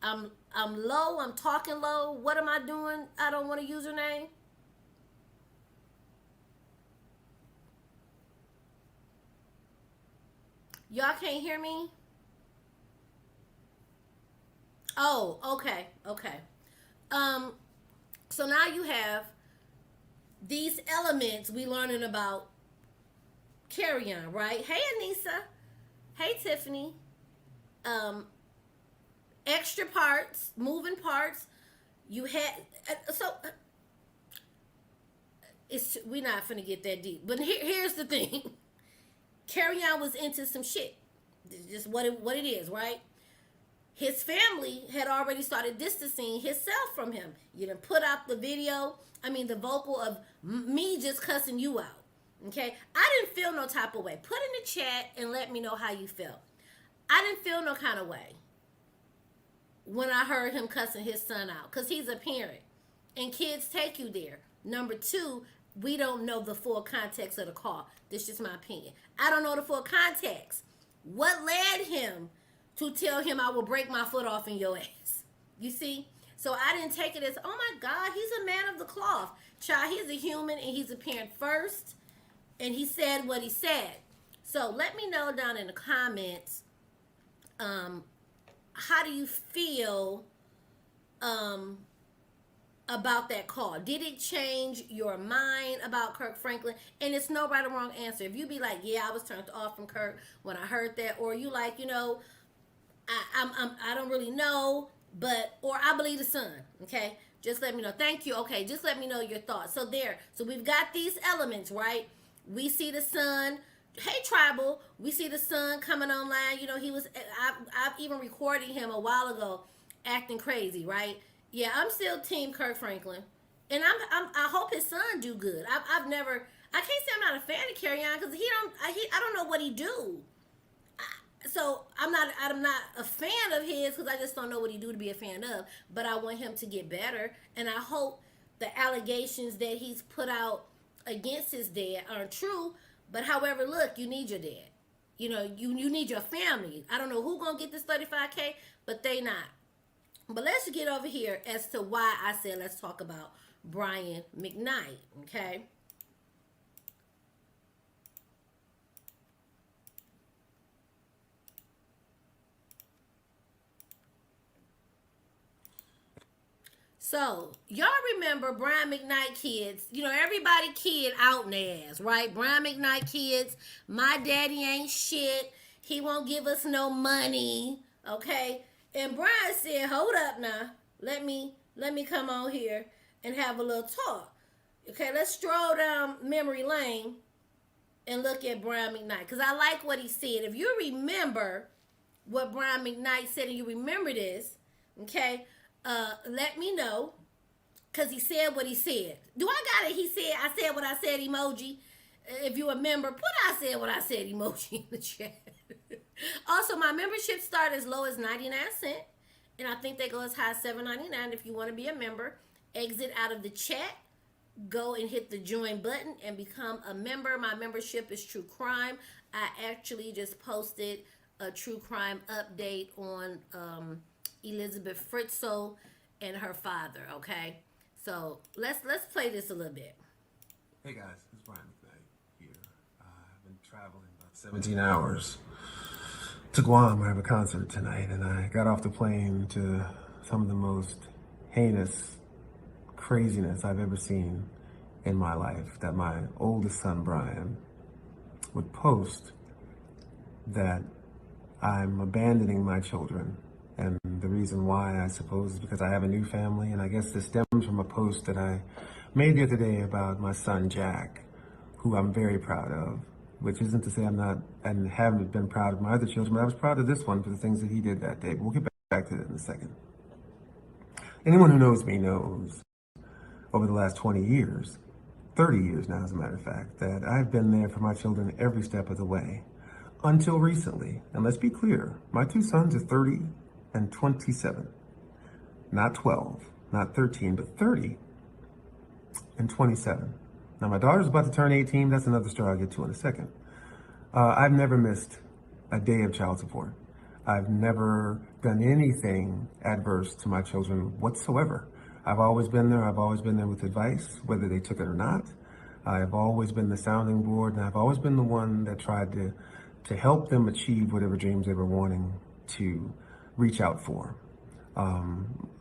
I'm low, I'm talking low. What am I doing? I don't want a username. Y'all can't hear me? Oh, okay. So now you have these elements we learning about Kerrion, right? Hey, Anissa. Hey, Tiffany. Extra parts, moving parts. You had we're not finna get that deep. But here's the thing. Kerrion was into some shit. Just what it is, right? His family had already started distancing himself from him. You done put out the the vocal of me just cussing you out. Okay? I didn't feel no type of way. Put in the chat and let me know how you felt. I didn't feel no kind of way when I heard him cussing his son out, because he's a parent and kids take you there. Number two, we don't know the full context of the call. This is just my opinion. I don't know the full context. What led him to tell him I will break my foot off in your ass? You see? So I didn't take it as, oh my God, he's a man of the cloth. Child, he's a human and he's a parent first. And he said what he said. So let me know down in the comments, how do you feel about that call? Did it change your mind about Kirk Franklin? And it's no right or wrong answer. If you be like, yeah, I was turned off from Kirk when I heard that, or you like, I don't really know, or I believe the son. Okay, just let me know. Thank you. Okay, just let me know your thoughts. So we've got these elements, right? We see the son. Hey, Tribal, we see the son coming online. I've even recorded him a while ago acting crazy, right? Yeah, I'm still team Kirk Franklin. And I hope his son do good. I can't say I'm not a fan of Kerrion because I don't know what he do. So I'm not a fan of his because I just don't know what he do to be a fan of. But I want him to get better. And I hope the allegations that he's put out against his dad aren't true. But however, look, you need your dad. You need your family. I don't know who gonna get this $35K, but they not. But let's get over here as to why I said let's talk about Brian McKnight, okay? So, y'all remember Brian McKnight kids. Everybody kid out in their ass, right? Brian McKnight kids, my daddy ain't shit. He won't give us no money, okay? And Brian said, hold up now. Let me come on here and have a little talk. Okay, let's stroll down memory lane and look at Brian McKnight. Because I like what he said. If you remember what Brian McKnight said and you remember this, okay, let me know, because he said what he said. Do I got it? I said what I said emoji. If you remember, put I said what I said emoji in the chat. Also, my membership start as low as 99 cents, and I think they go as high as $7.99 if you want to be a member. Exit out of the chat go and hit the join button and become a member. My membership is True Crime. I actually just posted a true crime update on Elizabeth Fritzl and her father. Okay, so let's play this a little bit. Hey guys, it's Brian McKnight here. I've been traveling about 17 hours to Guam. I have a concert tonight, and I got off the plane to some of the most heinous craziness I've ever seen in my life. That my oldest son, Brian, would post that I'm abandoning my children. And the reason why, I suppose, is because I have a new family. And I guess this stems from a post that I made the other day about my son, Jack, who I'm very proud of, which isn't to say I'm not and haven't been proud of my other children, but I was proud of this one for the things that he did that day. But we'll get back to that in a second. Anyone who knows me knows over the last 20 years, 30 years now, as a matter of fact, that I've been there for my children every step of the way. Until recently, and let's be clear, my two sons are 30 and 27. Not 12, not 13, but 30 and 27. Now my daughter's about to turn 18. That's another story I'll get to in a second. I've never missed a day of child support. I've never done anything adverse to my children whatsoever. I've always been there. I've always been there with advice, whether they took it or not. I've always been the sounding board, and I've always been the one that tried to help them achieve whatever dreams they were wanting to reach out for.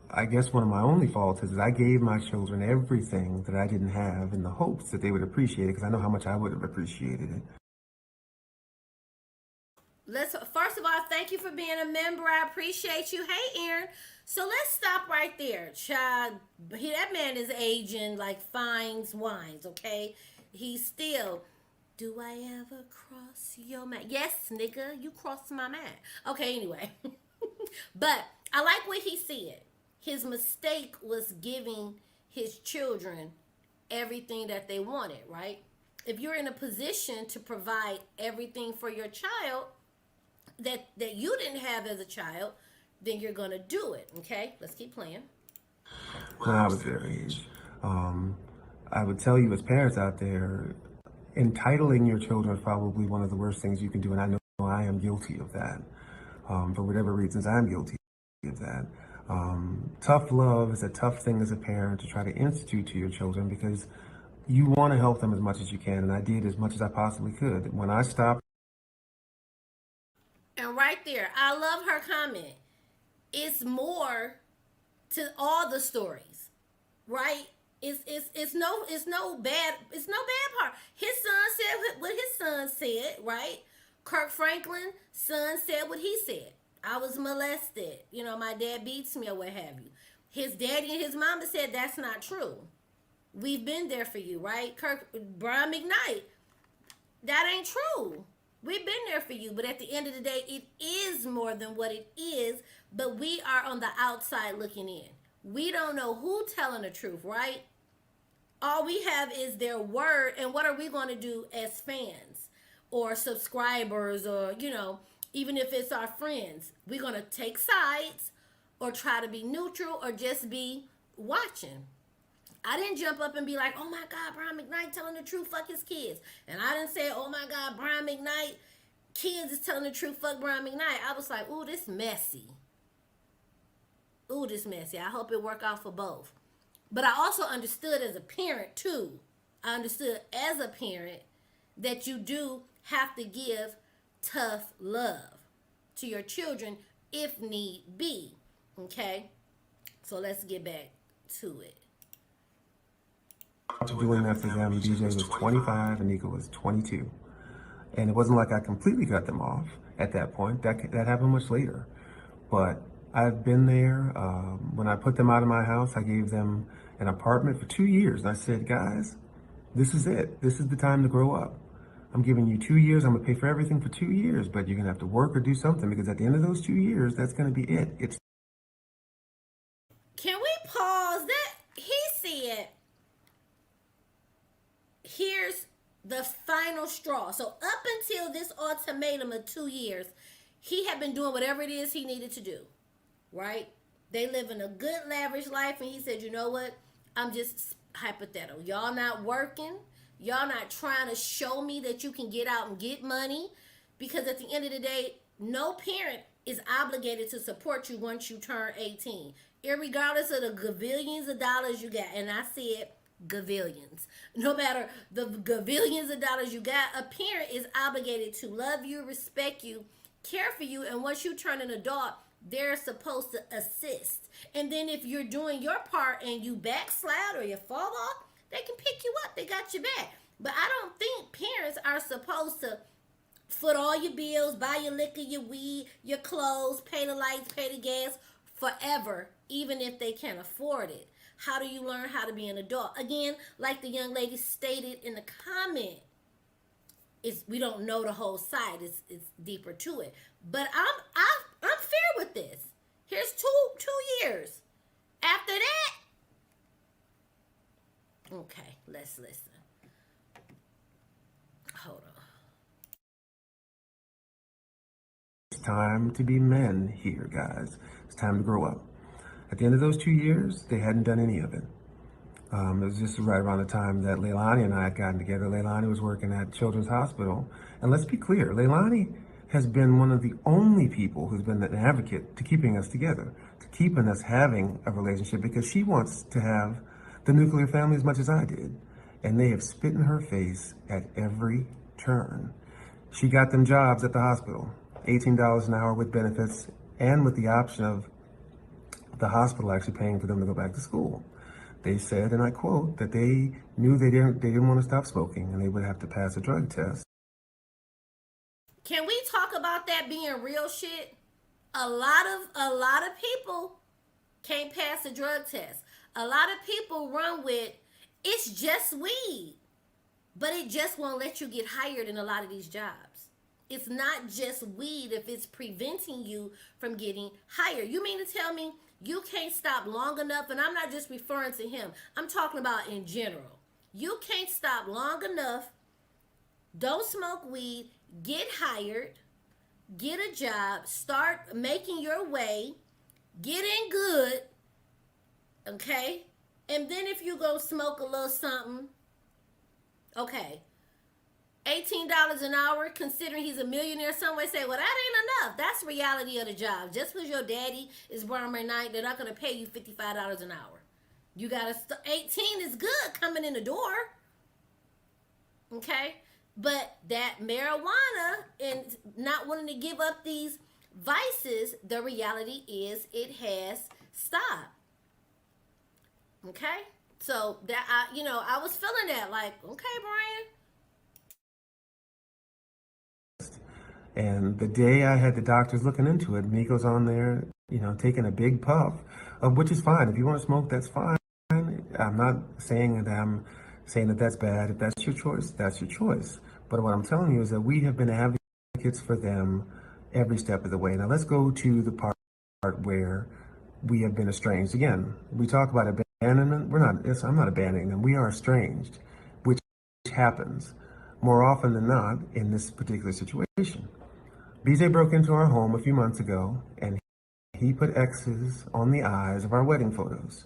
I guess one of my only faults is that I gave my children everything that I didn't have in the hopes that they would appreciate it, because I know how much I would have appreciated it. First of all, thank you for being a member. I appreciate you. Hey, Aaron. So let's stop right there. Child, that man is aging like fines wines, okay? He's still, do I ever cross your mind? Yes, nigga, you crossed my mind. Okay, anyway. But I like what he said. His mistake was giving his children everything that they wanted, right? If you're in a position to provide everything for your child that you didn't have as a child, then you're going to do it, okay? Let's keep playing. When I was their age, I would tell you as parents out there, entitling your children is probably one of the worst things you can do, and I know I am guilty of that. For whatever reasons, I'm guilty of that. Tough love is a tough thing as a parent to try to institute to your children, because you want to help them as much as you can, and I did as much as I possibly could. When I stopped. And right there, I love her comment. It's more to all the stories, right? It's no bad part. His son said what his son said, right? Kirk Franklin, son said what he said. I was molested. You know, my dad beats me or what have you. His daddy and his mama said that's not true. We've been there for you, right? Brian McKnight, that ain't true. We've been there for you, but at the end of the day, it is more than what it is, but we are on the outside looking in. We don't know who's telling the truth, right? All we have is their word, and what are we going to do as fans or subscribers, or, you know, even if it's our friends? We're going to take sides or try to be neutral or just be watching. I didn't jump up and be like, oh my God, Brian McKnight telling the truth, fuck his kids. And I didn't say, oh my God, Brian McKnight, kids is telling the truth, fuck Brian McKnight. I was like, ooh, this messy. Ooh, this messy. I hope it work out for both. But I also understood as a parent too. I understood as a parent that you do have to give tough love to your children if need be. Okay? So let's get back to it. Doing that for them, DJ was 25 and Nico was 22. And it wasn't like I completely cut them off at that point. That happened much later. But I've been there. When I put them out of my house, I gave them an apartment for 2 years. And I said, guys, this is it. This is the time to grow up. I'm giving you 2 years. I'm going to pay for everything for 2 years. But you're going to have to work or do something, because at the end of those 2 years, that's going to be it. Can we pause that? He said, here's the final straw. So up until this ultimatum of 2 years, he had been doing whatever it is he needed to do, right? They live in a good, lavish life, and he said, you know what? I'm just hypothetical. Y'all not working. Y'all not trying to show me that you can get out and get money. Because at the end of the day, no parent is obligated to support you once you turn 18. Irregardless of the gavillions of dollars you got. And I said gavillions. No matter the gavillions of dollars you got, a parent is obligated to love you, respect you, care for you. And once you turn an adult, they're supposed to assist. And then if you're doing your part and you backslide or you fall off, they can pick you up. They got your back. But I don't think parents are supposed to foot all your bills, buy your liquor, your weed, your clothes, pay the lights, pay the gas forever, even if they can't afford it. How do you learn how to be an adult? Again, like the young lady stated in the comment, we don't know the whole side. It's deeper to it. But I'm fair with this. Here's two years. After that, okay, let's listen. Hold on. It's time to be men here, guys. It's time to grow up. At the end of those 2 years, they hadn't done any of it. It was just right around the time that Leilani and I had gotten together. Leilani was working at Children's Hospital. And let's be clear, Leilani has been one of the only people who's been an advocate to keeping us together, to keeping us having a relationship, because she wants to have the nuclear family as much as I did. And they have spit in her face at every turn. She got them jobs at the hospital, $18 an hour with benefits and with the option of the hospital actually paying for them to go back to school. They said, and I quote, that they knew they didn't want to stop smoking and they would have to pass a drug test. Can we talk about that being real shit? A lot of people can't pass a drug test. A lot of people run with, it's just weed, but it just won't let you get hired in a lot of these jobs. It's not just weed if it's preventing you from getting hired. You mean to tell me you can't stop long enough? And I'm not just referring to him. I'm talking about in general. You can't stop long enough, don't smoke weed, get hired, get a job, start making your way, get in good, okay? And then if you go smoke a little something, okay, $18 an hour, considering he's a millionaire, some way say, well, that ain't enough. That's reality of the job. Just because your daddy is Brian McKnight, they're not going to pay you $55 an hour. You got to, 18 is good coming in the door. Okay? But that marijuana and not wanting to give up these vices, the reality is it has stopped. Okay? So that I was feeling that like, okay, Brian. And the day I had the doctors looking into it, Miko's on there, taking a big puff, which is fine. If you want to smoke, that's fine. I'm not saying that that's bad. If that's your choice, that's your choice. But what I'm telling you is that we have been advocates for them every step of the way. Now let's go to the part where we have been estranged. Again, we talk about abandonment. I'm not abandoning them. We are estranged, which happens more often than not in this particular situation. BJ broke into our home a few months ago and he put X's on the eyes of our wedding photos.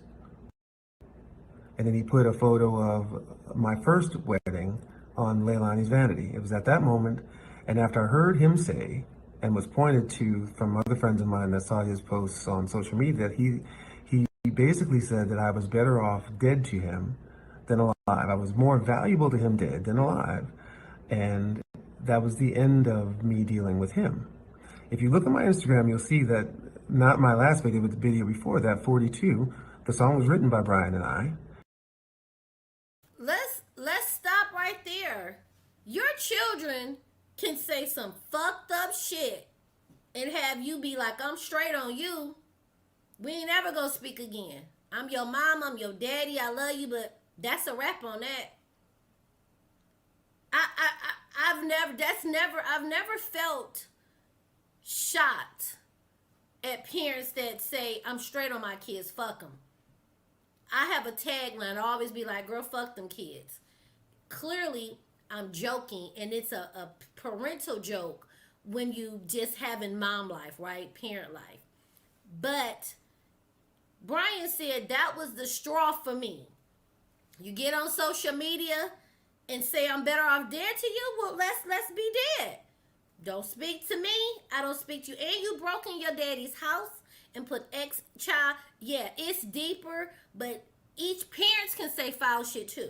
And then he put a photo of my first wedding on Leilani's vanity. It was at that moment, and after I heard him say, and was pointed to from other friends of mine that saw his posts on social media, that he basically said that I was better off dead to him than alive. I was more valuable to him dead than alive. And that was the end of me dealing with him. If you look at my Instagram, you'll see that not my last video, but the video before that, 42, the song was written by Brian and I. Let's stop right there. Your children can say some fucked up shit and have you be like, I'm straight on you. We ain't ever gonna speak again. I'm your mom, I'm your daddy, I love you, but that's a wrap on that. I've never felt shocked at parents that say, I'm straight on my kids, fuck them. I have a tagline, I always be like, girl, fuck them kids. Clearly, I'm joking, and it's a parental joke when you just having mom life, right? Parent life. But Brian said that was the straw for me. You get on social media and say I'm better off dead to you. Well, let's be dead. Don't speak to me. I don't speak to you. And you broke in your daddy's house and put ex child. Yeah, it's deeper, but each parents can say foul shit too.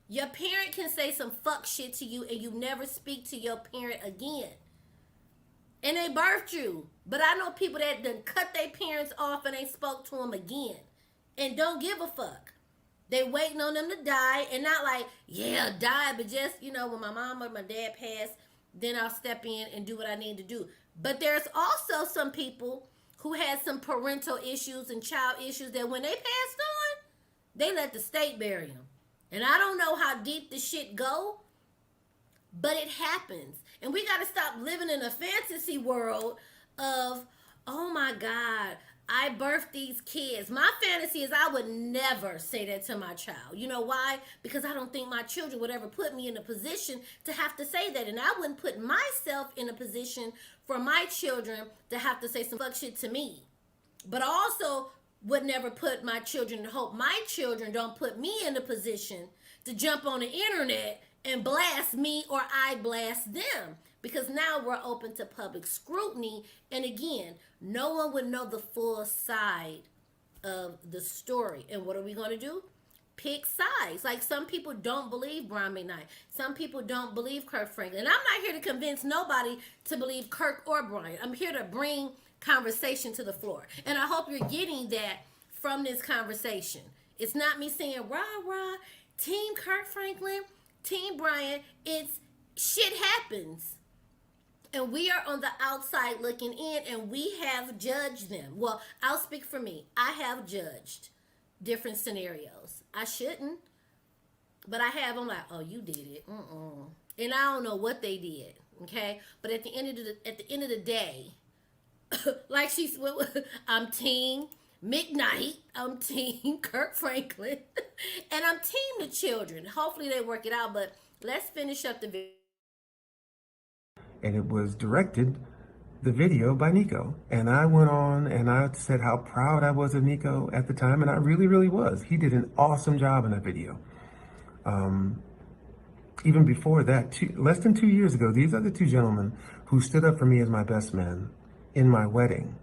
Your parent can say some fuck shit to you and you never speak to your parent again. And they birthed you. But I know people that done cut their parents off and ain't spoke to them again. And don't give a fuck. They waiting on them to die and not like, yeah, die, but just, you know, when my mom or my dad passed, then I'll step in and do what I need to do. But there's also some people who had some parental issues and child issues that when they passed on, they let the state bury them. And I don't know how deep the shit go, but it happens. And we got to stop living in a fantasy world of, oh my God, I birthed these kids. My fantasy is I would never say that to my child. You know why? Because I don't think my children would ever put me in a position to have to say that. And I wouldn't put myself in a position for my children to have to say some fuck shit to me. But I also would never put my children to hope my children don't put me in a position to jump on the internet and blast me or I blast them. Because now we're open to public scrutiny. And again, no one would know the full side of the story. And what are we going to do? Pick sides. Like some people don't believe Brian McKnight. Some people don't believe Kirk Franklin. And I'm not here to convince nobody to believe Kirk or Brian. I'm here to bring conversation to the floor. And I hope you're getting that from this conversation. It's not me saying, rah, rah, Team Kirk Franklin, Team Brian. It's shit happens. And we are on the outside looking in, and we have judged them. Well, I'll speak for me. I have judged different scenarios. I shouldn't, but I have. I'm like, oh, you did it. And I don't know what they did. Okay, but at the end of the day, like I'm Team McKnight, I'm Team Kirk Franklin, and I'm Team the children. Hopefully they work it out. But let's finish up the video. And it was directed, the video, by Nico. And I went on and I said how proud I was of Nico at the time, and I really, really was. He did an awesome job in that video. Even before that, less than 2 years ago, these are the two gentlemen who stood up for me as my best man in my wedding.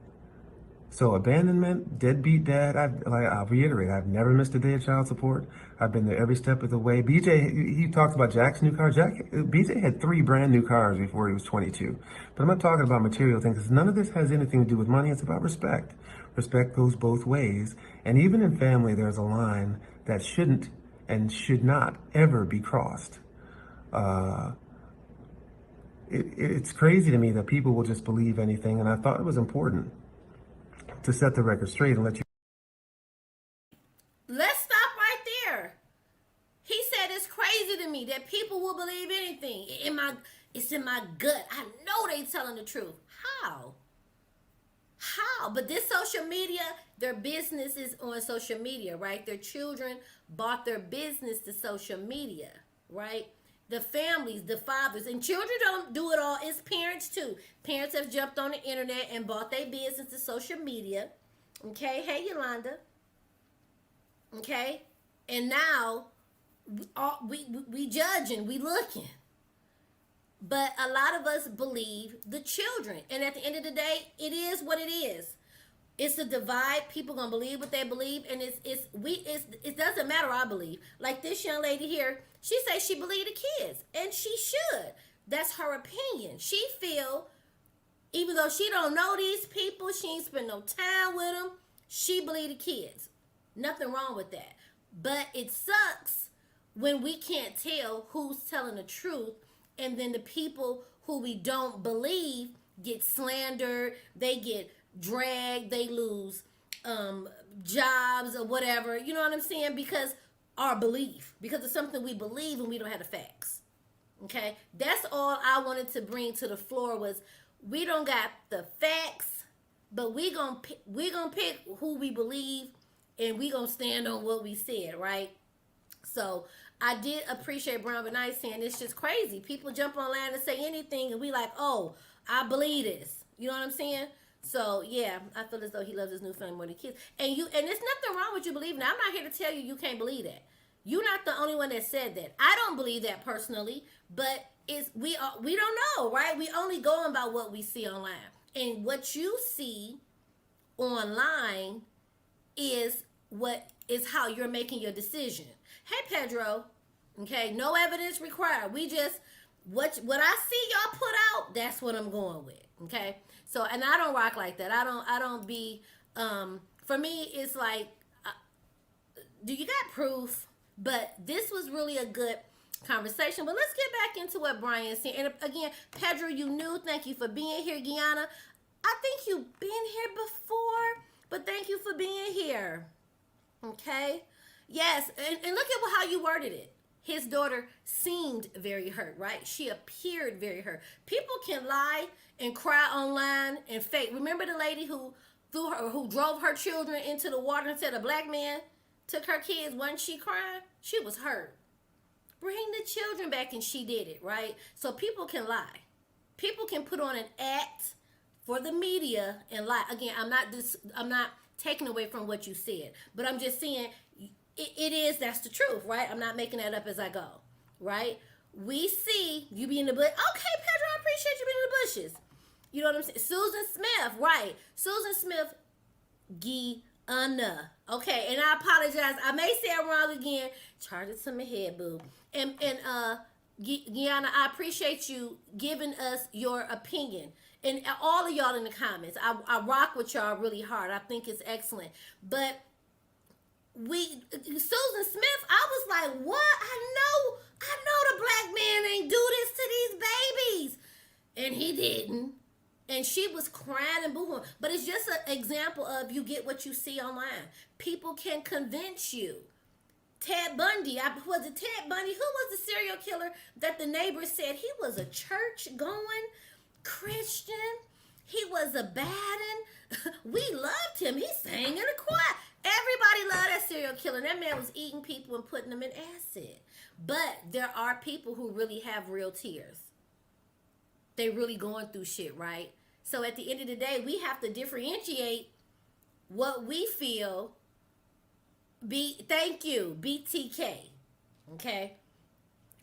So abandonment, deadbeat dad, I'll reiterate, I've never missed a day of child support. I've been there every step of the way. BJ, he talks about Jack's new car. BJ had 3 brand new cars before he was 22. But I'm not talking about material things, because none of this has anything to do with money. It's about respect. Respect goes both ways. And even in family, there's a line that shouldn't and should not ever be crossed. It's crazy to me that people will just believe anything, and I thought it was important to set the record straight and let you. Let's stop right there. He said it's crazy to me that people will believe anything. It's in my gut. I know they telling the truth. How? But this social media, their business is on social media, right? Their children bought their business to social media, right? The families, the fathers, and children don't do it all. It's parents too. Parents have jumped on the internet and bought their business to social media. Okay, hey Yolanda. Okay, and now we judging, we looking. But a lot of us believe the children, and at the end of the day, it is what it is. It's a divide. People gonna believe what they believe, and it doesn't matter. I believe, like this young lady here, she says she believe the kids, and she should. That's her opinion. She feel, even though she don't know these people, she ain't spend no time with them, she believe the kids. Nothing wrong with that. But it sucks when we can't tell who's telling the truth, and then the people who we don't believe get slandered, they get dragged, they lose jobs or whatever, you know what I'm saying? Because our belief, because it's something we believe and we don't have the facts. Okay, that's all I wanted to bring to the floor was we don't got the facts, but we gonna pick who we believe, and we gonna stand on what we said, right? So I did appreciate Brown but Nice saying it's just crazy. People jump online and say anything, and we like, oh, I believe this. You know what I'm saying? So yeah, I feel as though he loves his new family more than kids. And there's nothing wrong with you believing that. I'm not here to tell you you can't believe that. You're not the only one that said that. I don't believe that personally, but we don't know, right? We only going by what we see online. And what you see online is how you're making your decision. Hey Pedro, okay, no evidence required. We just what I see y'all put out, that's what I'm going with. Okay? So, and I don't rock like that. I don't be for me it's like do you got proof? But this was really a good conversation. But let's get back into what Brian's saying. And again, Pedro, you knew. Thank you for being here. Guyana, I think you've been here before, but thank you for being here. Okay? Yes, and look at how you worded it. His daughter seemed very hurt, right? She appeared very hurt. People can lie and cry online and fake. Remember the lady who drove her children into the water and said a black man took her kids? Wasn't she crying? She was hurt. Bring the children back, and she did it, right? So people can lie. People can put on an act for the media and lie. Again, I'm not taking away from what you said, but I'm just saying that's the truth, right? I'm not making that up as I go, right? We see you be in the bush. Okay, Pedro, I appreciate you being in the bushes. You know what I'm saying? Susan Smith, right? Susan Smith, Guyana. Okay, and I apologize. I may say it wrong again. Charge it to my head, boo. And Guyana, I appreciate you giving us your opinion. And all of y'all in the comments. I rock with y'all really hard. I think it's excellent. But Susan Smith, I was like, what? I know the black man ain't do this to these babies. And he didn't. And she was crying and boohooing. But it's just an example of you get what you see online. People can convince you. Ted Bundy, was it Ted Bundy? Who was the serial killer that the neighbors said he was a church-going Christian? He was a baddin'. We loved him. He sang in the choir. Everybody loved that serial killer. That man was eating people and putting them in acid. But there are people who really have real tears. They really going through shit, right? So at the end of the day, we have to differentiate what we feel. Thank you, BTK. Okay?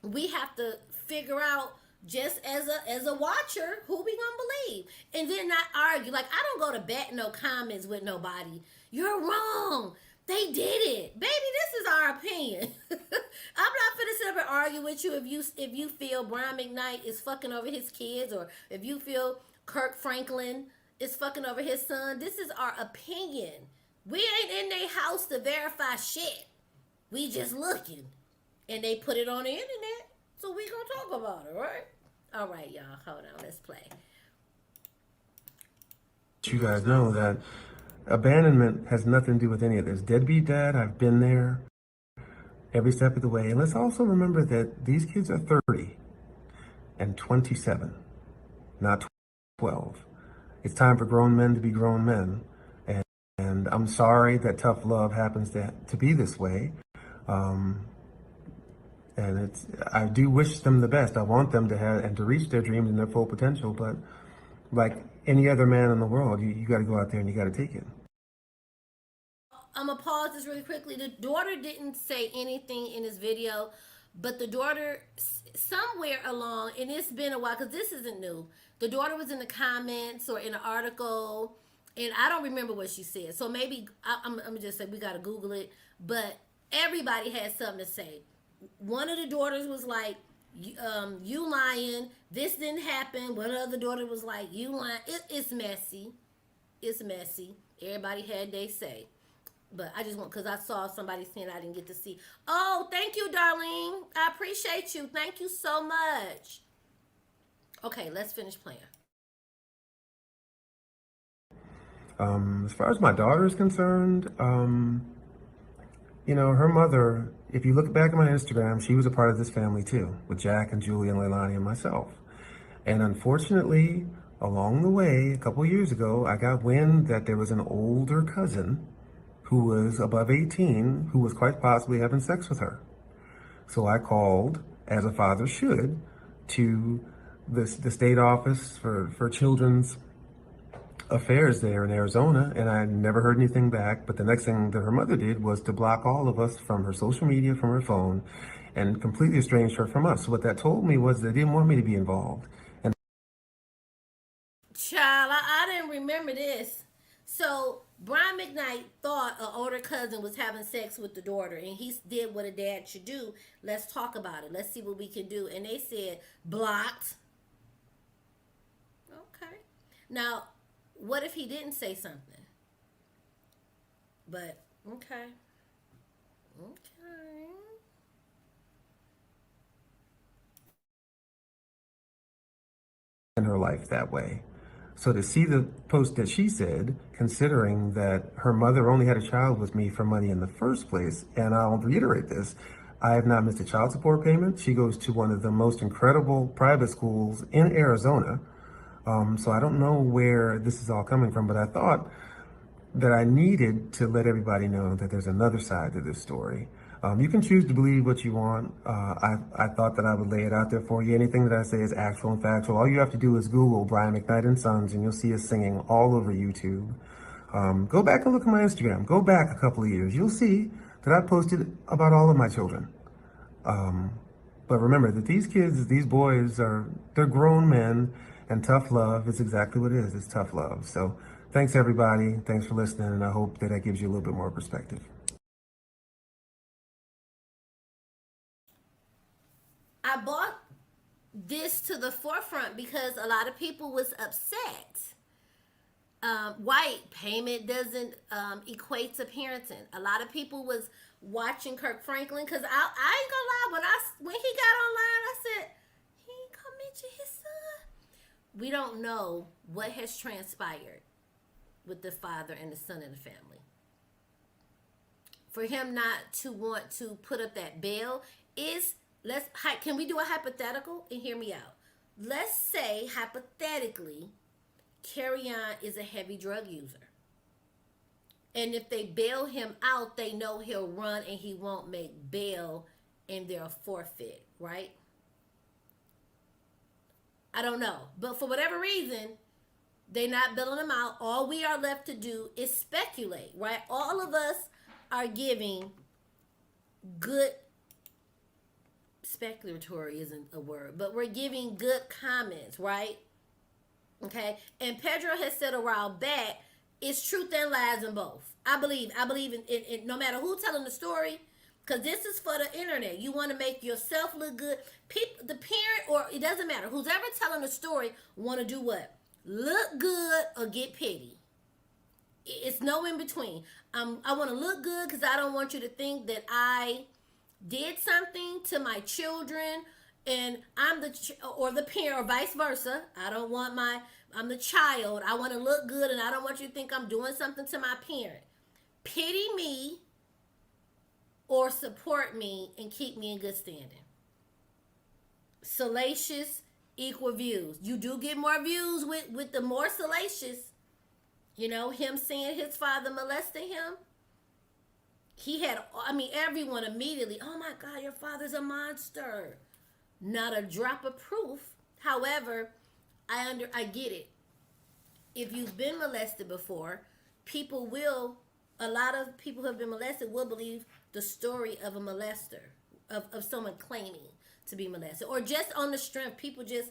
We have to figure out, just as a watcher, who we gonna believe. And then not argue. Like, I don't go to bat no comments with nobody. You're wrong. They did it. Baby, this is our opinion. I'm not finna sit up and argue with you if you feel Brian McKnight is fucking over his kids, or if you feel Kirk Franklin is fucking over his son. This is our opinion. We ain't in their house to verify shit. We just looking. And they put it on the internet, so we gonna talk about it, right? All right, y'all. Hold on. Let's play. You guys know that abandonment has nothing to do with any of this. Deadbeat dad, I've been there every step of the way. And let's also remember that these kids are 30 and 27, not 12. It's time for grown men to be grown men. And I'm sorry that tough love happens to be this way. And I do wish them the best. I want them to have and to reach their dreams and their full potential. But like any other man in the world, you got to go out there and you got to take it. I'm going to pause this really quickly. The daughter didn't say anything in this video, but the daughter, somewhere along, and it's been a while because this isn't new, the daughter was in the comments or in an article, and I don't remember what she said. So maybe, I'm going to just say we got to Google it, but everybody had something to say. One of the daughters was like, you lying, this didn't happen. One other daughter was like, you lying. It's messy. It's messy. Everybody had they say. But I just want, because I saw somebody saying I didn't get to see. Oh, thank you, Darlene. I appreciate you. Thank you so much. Okay, let's finish playing. As far as my daughter is concerned, you know, her mother, if you look back at my Instagram, she was a part of this family too, with Jack and Julie and Leilani and myself. And unfortunately, along the way, a couple years ago, I got wind that there was an older cousin who was above 18, who was quite possibly having sex with her. So I called, as a father should, to the state office for children's affairs there in Arizona, and I never heard anything back. But the next thing that her mother did was to block all of us from her social media, from her phone, and completely estranged her from us. So what that told me was they didn't want me to be involved. And Child, I didn't remember this. So Brian McKnight thought an older cousin was having sex with the daughter, and he did what a dad should do. Let's talk about it. Let's see what we can do. And they said blocked. Okay. Now, what if he didn't say something? But okay. Okay. in her life that way. So to see the post that she said, considering that her mother only had a child with me for money in the first place, and I'll reiterate this, I have not missed a child support payment. She goes to one of the most incredible private schools in Arizona. So I don't know where this is all coming from, but I thought that I needed to let everybody know that there's another side to this story. You can choose to believe what you want. I thought that I would lay it out there for you. Anything that I say is actual and factual. All you have to do is Google Brian McKnight and Sons, and you'll see us singing all over YouTube. Go back and look at my Instagram. Go back a couple of years. You'll see that I posted about all of my children. But remember that these kids, these boys they're grown men, and tough love is exactly what it is. It's tough love. So thanks everybody. Thanks for listening, and I hope that gives you a little bit more perspective. I bought this to the forefront because a lot of people was upset. White payment doesn't equate to parenting. A lot of people was watching Kirk Franklin because I ain't gonna lie, when he got online, I said he ain't gonna mention his son. We don't know what has transpired with the father and the son in the family. For him not to want to put up that bail is, can we do a hypothetical and hear me out? Let's say hypothetically Kerrion is a heavy drug user. And if they bail him out, they know he'll run and he won't make bail and they'll forfeit, right? I don't know. But for whatever reason, they're not bailing him out. All we are left to do is speculate, right? All of us are giving good, speculatory isn't a word, but we're giving good comments, right? Okay, and Pedro has said a while back, it's truth and lies in both. I believe in no matter who telling the story, because this is for the internet. You want to make yourself look good. People, the parent, or it doesn't matter. Who's ever telling the story want to do what? Look good or get pity. It's no in between. I want to look good because I don't want you to think that I did something to my children and I'm or the parent, or vice versa. I'm the child. I want to look good and I don't want you to think I'm doing something to my parent. Pity me or support me and keep me in good standing. Salacious equal views. You do get more views with the more salacious. You know, him saying his father molested him. Everyone immediately, oh my God, your father's a monster. Not a drop of proof. However, I get it. If you've been molested before, a lot of people who have been molested will believe the story of a molester, of someone claiming to be molested. Or just on the strength, people just,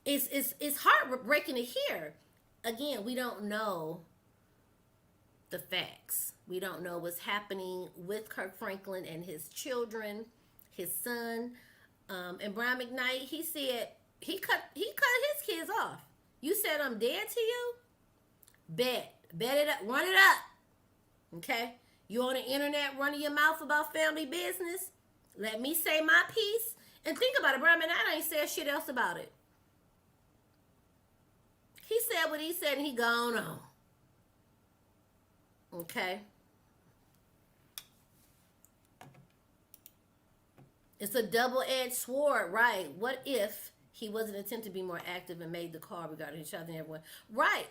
it's heartbreaking to hear. Again, we don't know the facts. We don't know what's happening with Kirk Franklin and his children, his son. And Brian McKnight, he said he cut his kids off. You said I'm dead to you? Bet it up, run it up. Okay? You on the internet running your mouth about family business? Let me say my piece. And think about it, Brian McKnight ain't said shit else about it. He said what he said and he gone on. Okay? It's a double-edged sword, right? What if he wasn't attempting to be more active and made the call regarding his child and everyone? Right.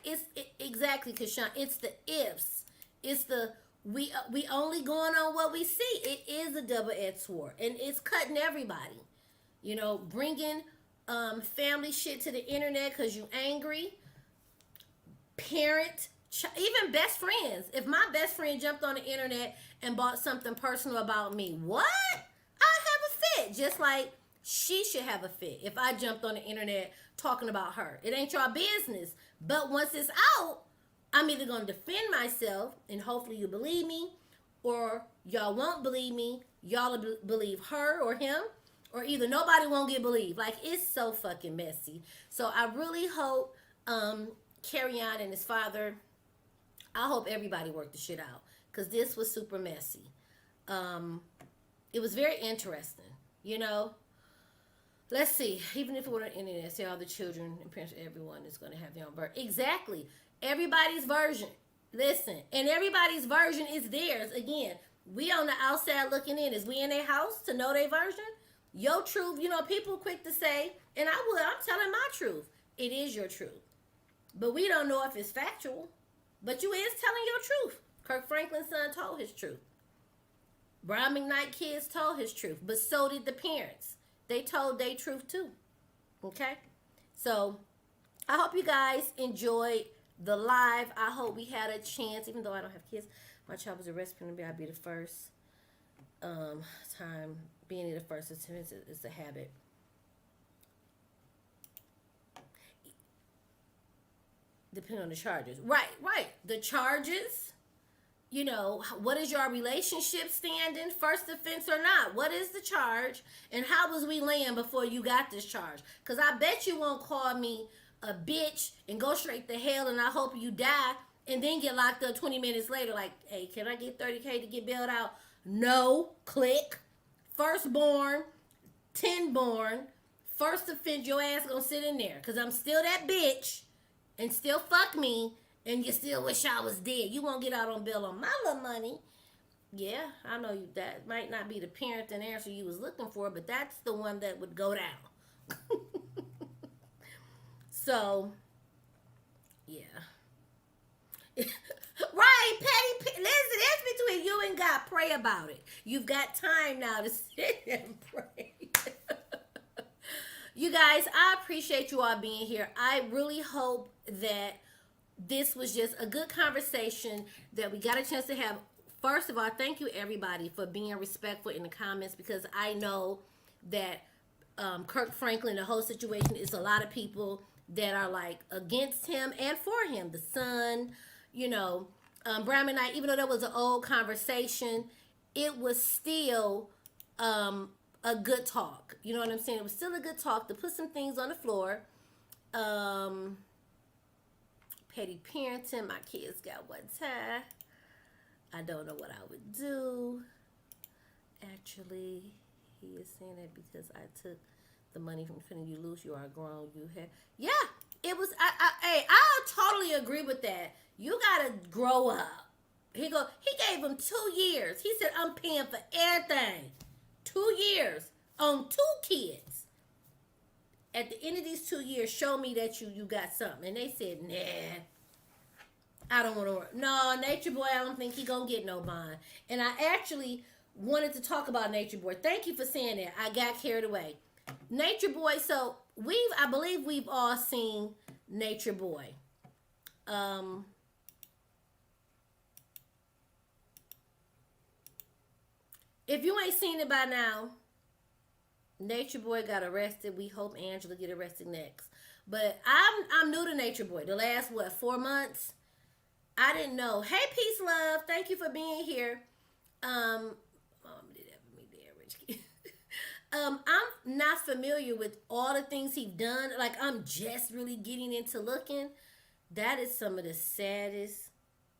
Exactly, Kashawn. It's the ifs. It's the we only going on what we see. It is a double-edged sword, and it's cutting everybody. You know, bringing family shit to the internet because you angry. parent, even best friends. If my best friend jumped on the internet and bought something personal about me, what? I'd have a fit. Just like she should have a fit if I jumped on the internet talking about her. It ain't your business. But once it's out, I'm either going to defend myself, and hopefully you believe me, or y'all won't believe me. Y'all will believe her or him, or either nobody won't get believed. Like, it's so fucking messy. So I really hope Kerrion and his father, I hope everybody worked the shit out, because this was super messy. It was very interesting, you know. Let's see. Even if it were on the internet, say all the children and parents, everyone is going to have their own birth. Exactly. Everybody's version. Listen, and everybody's version is theirs. Again, we on the outside looking in. Is we in their house to know their version? Your truth, you know, people quick to say, and I'm telling my truth. It is your truth. But we don't know if it's factual. But you is telling your truth. Kirk Franklin's son told his truth. Brian McKnight kids told his truth. But so did the parents. They told their truth too. Okay? So, I hope you guys enjoyed the live. I hope we had a chance, even though I don't have kids. My child was arrested, and I'll be the first time. Being the first is a habit. Depending on the charges. Right. The charges, you know, what is your relationship standing? First offense or not? What is the charge? And how was we laying before you got this charge? Because I bet you won't call me a bitch and go straight to hell and I hope you die and then get locked up 20 minutes later like, hey, can I get $30K to get bailed out? No. Click. Firstborn, 10born, first offense, your ass gonna sit in there. Because I'm still that bitch and still fuck me and you still wish I was dead. You won't get out on bail on my little money. Yeah, I know you, that might not be the parenting answer you was looking for, but that's the one that would go down. So, yeah. Right, Petty. Listen, that's between you and God. Pray about it. You've got time now to sit and pray. You guys, I appreciate you all being here. I really hope that this was just a good conversation that we got a chance to have. First of all, thank you everybody for being respectful in the comments, because I know that Kirk Franklin, the whole situation, is a lot of people that are like against him and for him. The son, you know, Brian and I, even though that was an old conversation, it was still a good talk. You know what I'm saying? It was still a good talk to put some things on the floor. Petty parenting, my kids got one tie. I don't know what I would do. Actually, he is saying that because I took the money from Finna, you lose, you are grown, you have. Yeah, it was, I totally agree with that. You gotta grow up. He gave him 2 years. He said, I'm paying for everything. 2 years on 2 kids. At the end of these 2 years, show me that you got something. And they said, nah, I don't want to work. No, Nature Boy, I don't think he gonna get no bond. And I actually wanted to talk about Nature Boy. Thank you for saying that. I got carried away. Nature Boy, so I believe we've all seen Nature Boy. If you ain't seen it by now, Nature Boy got arrested. We hope Angela get arrested next. But I'm new to Nature Boy. The last 4 months, I didn't know. Hey, peace, love. Thank you for being here. I'm not familiar with all the things he's done. Like, I'm just really getting into looking. That is some of the saddest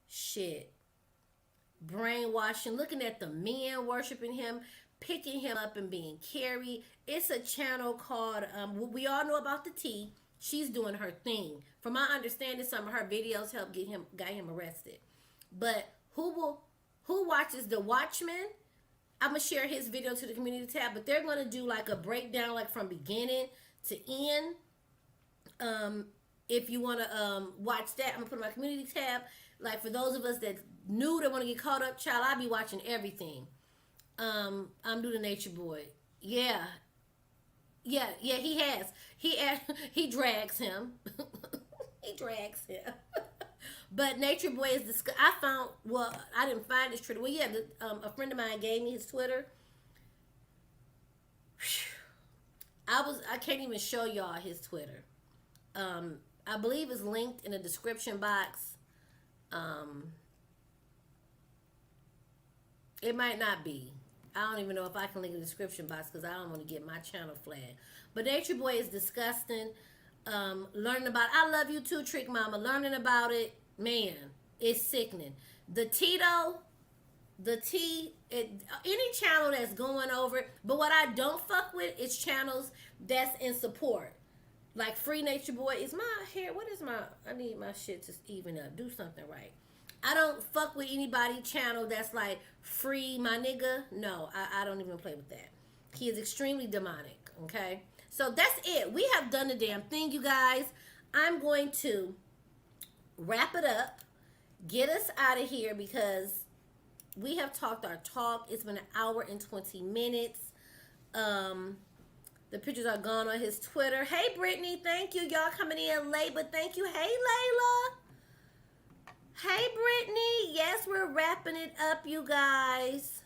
shit. Brainwashing, looking at the men worshiping him, picking him up and being carried. It's a channel called, we all know about the T. She's doing her thing. From my understanding, some of her videos got him arrested. But who watches The Watchmen? I'm going to share his video to the community tab, but they're going to do like a breakdown, like from beginning to end. If you want to watch that, I'm going to put it in my community tab. Like, for those of us that new that want to get caught up, child, I'll be watching everything. I'm new to Nature Boy. Yeah, he has. He drags him. He drags him. But Nature Boy is I found, well, I didn't find his Twitter. Well, yeah, a friend of mine gave me his Twitter. I can't even show y'all his Twitter. I believe it's linked in the description box. It might not be. I don't even know if I can link in the description box because I don't want to get my channel flagged. But Nature Boy is disgusting. Learning about, I love you too, Trick Mama. Learning about it, man, it's sickening. The Tito, any channel that's going over it. But what I don't fuck with is channels that's in support. Like Free Nature Boy. Is my hair, what is my, I need my shit to even up. Do something right. I don't fuck with anybody channel that's like free my nigga. No, I don't even play with that. He is extremely demonic, okay? So that's it. We have done the damn thing, you guys. I'm going to wrap it up, get us out of here because we have talked our talk. It's been 1 hour and 20 minutes. The pictures are gone on his Twitter. Hey, Brittany, thank you. Y'all coming in late, but thank you. Hey, Layla. Hey, Brittany. Yes, we're wrapping it up, you guys.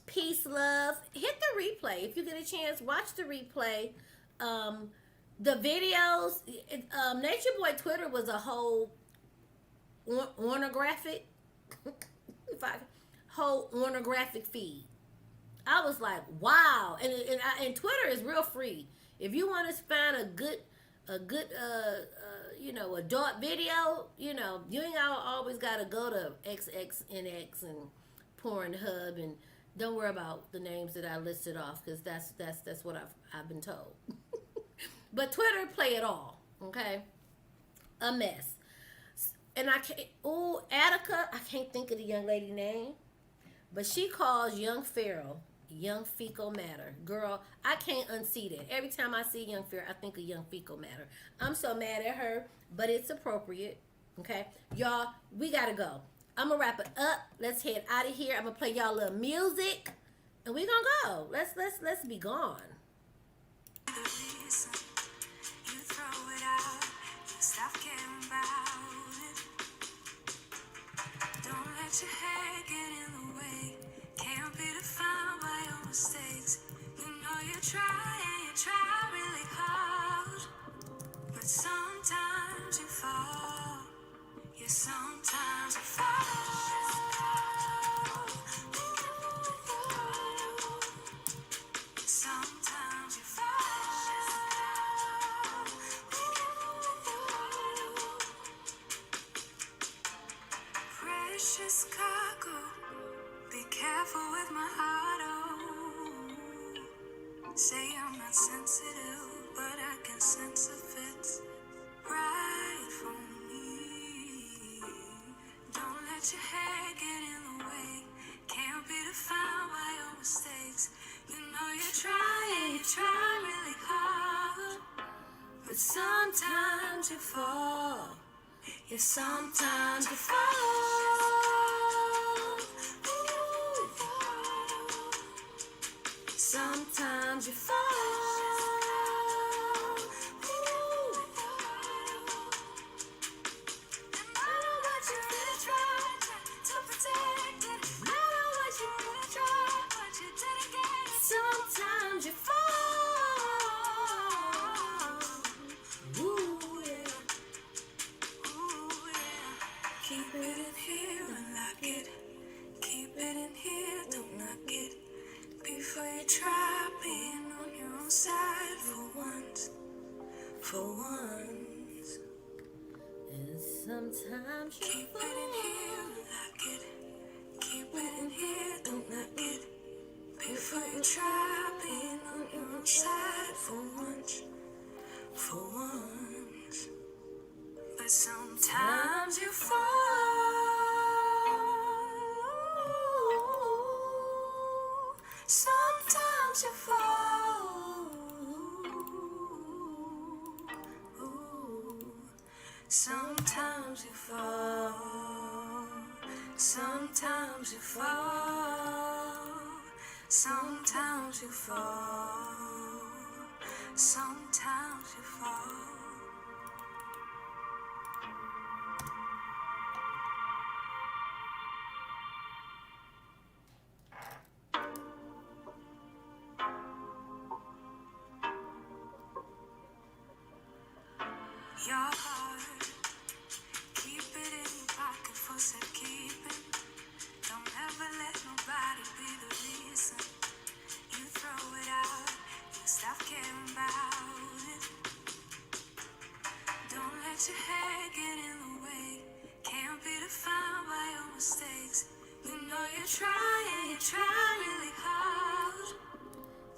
Peace, love. Hit the replay. If you get a chance, watch the replay. The videos, Nature Boy Twitter was a whole ornographic, whole ornographic feed. I was like, wow. And Twitter is real free. If you want to find a good adult video, you ain't always got to go to XXNX and Pornhub, and don't worry about the names that I listed off because that's what I've been told. But Twitter, play it all, okay? A mess. And Attica, I can't think of the young lady name, but she calls Young Pharaoh Young Fecal Matter. Girl, I can't unsee that. Every time I see Young Pharaoh, I think of Young Fecal Matter. I'm so mad at her, but it's appropriate, okay? Y'all, we gotta go. I'm gonna wrap it up. Let's head out of here. I'm gonna play y'all a little music, and we gonna go. Let's be gone. Your head get in the way. Can't be defined by your mistakes. You know you try really hard. But sometimes you fall. Yeah, sometimes you fall. Sometimes you fall. Precious cargo, be careful with my heart, oh. Say I'm not sensitive, but I can sense if it's right for me. Don't let your head get in the way. Can't be defined by your mistakes. You know you try really hard. But sometimes you fall. Yeah, sometimes you fall. Sometimes you fall. No matter what you really try to protect it. No matter what you really try, but you didn't get it. Sometimes you fall. Ooh, yeah. Ooh, yeah. Keep it in here and lock it. Keep it in here, don't knock it. Before you try being on your own side for once. And sometimes you Keep it in here and lock it. Keep it in here, don't knock it. Before you try being on your own side for once. But sometimes you fall. Sometimes you fall. Sometimes you fall. Sometimes you fall. Sometimes you fall. Sometimes you fall. your heart. Keep it in your pocket for safekeeping. Don't ever let nobody be the reason you throw it out. You stop caring about it. Don't let your head get in the way. Can't be defined by your mistakes. You know you try really hard.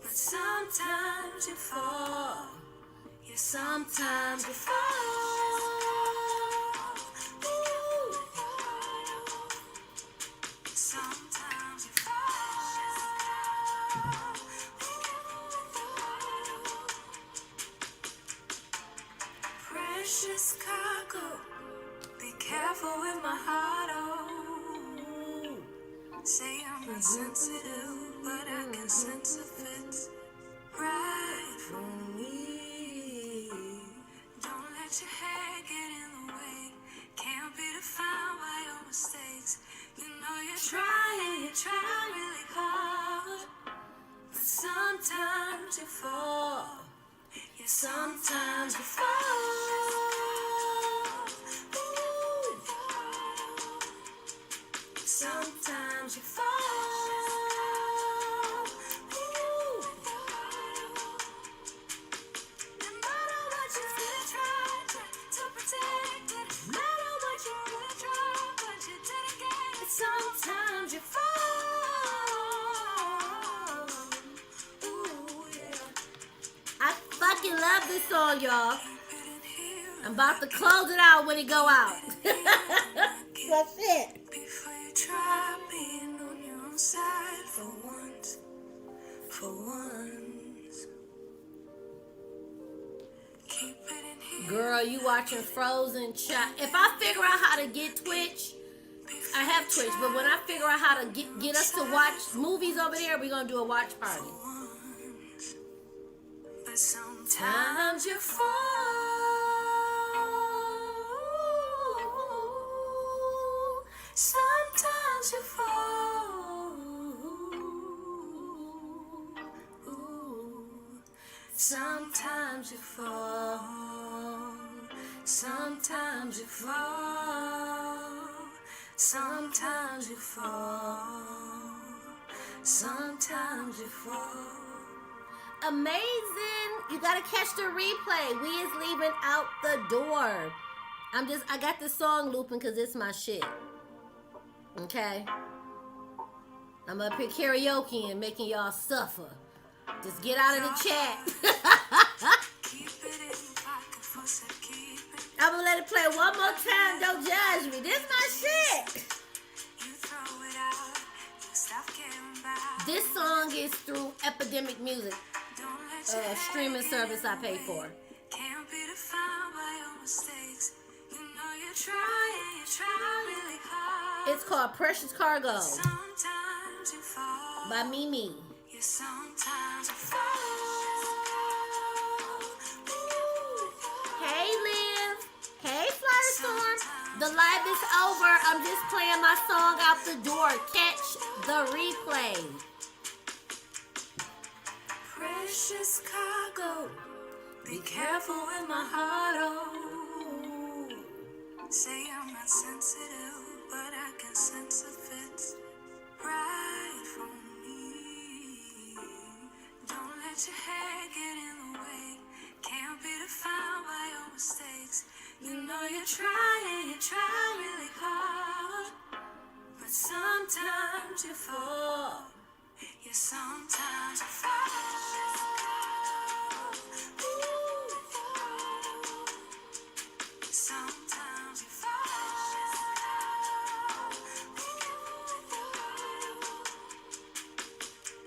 But sometimes you fall. Yeah, sometimes you fall. Ooh. Sometimes you fall. Precious cargo. Be careful with my heart. Oh, say I'm not sensitive, but I can sense if it's right for me. Don't let your head get in the way. Can't be defined by your mistakes. You know you try really hard. But sometimes you fall. Yeah, sometimes you fall. Ooh. Sometimes you fall. Ooh. No matter what you really try to protect it, no matter what you really try, but you didn't get it. Sometimes you fall. Ooh, yeah. I fucking love this song, y'all. I'm about to close it out when it go out. That's it. Before you try being on your own side for once, for once. Keep it in here. Girl, you watching Frozen Child. If I figure out how to get Twitch, I have Twitch, but when I figure out how to get us to watch movies over there, we're gonna do a watch party. But sometimes you fall. Sometimes you fall. Sometimes you fall. Sometimes you fall. Sometimes you fall. Sometimes you fall. Amazing. You gotta catch the replay. We is leaving out the door. I got this song looping because it's my shit. Okay? I'm up here karaoke and making y'all suffer. Just get out of the chat. I'm gonna let it play one more time. Don't judge me. This my shit. This song is through Epidemic Music, streaming service I pay for. Can't be defined by your mistakes. You know you try really hard. It's called Precious Cargo Sometimes you fall. by Mimi. Yeah, sometimes you fall. Hey, Liv. Hey, Flutterstorm. The live is over. I'm just playing my song out the door. Catch the replay. Precious cargo. Be careful with my heart. Oh, say I'm not sensitive, but I can sense if it's right for me. Don't let your head get in the way. Can't be defined by your mistakes. You know you try really hard. But sometimes you fall. Yeah, sometimes you fall. Ooh. Sometimes you fall.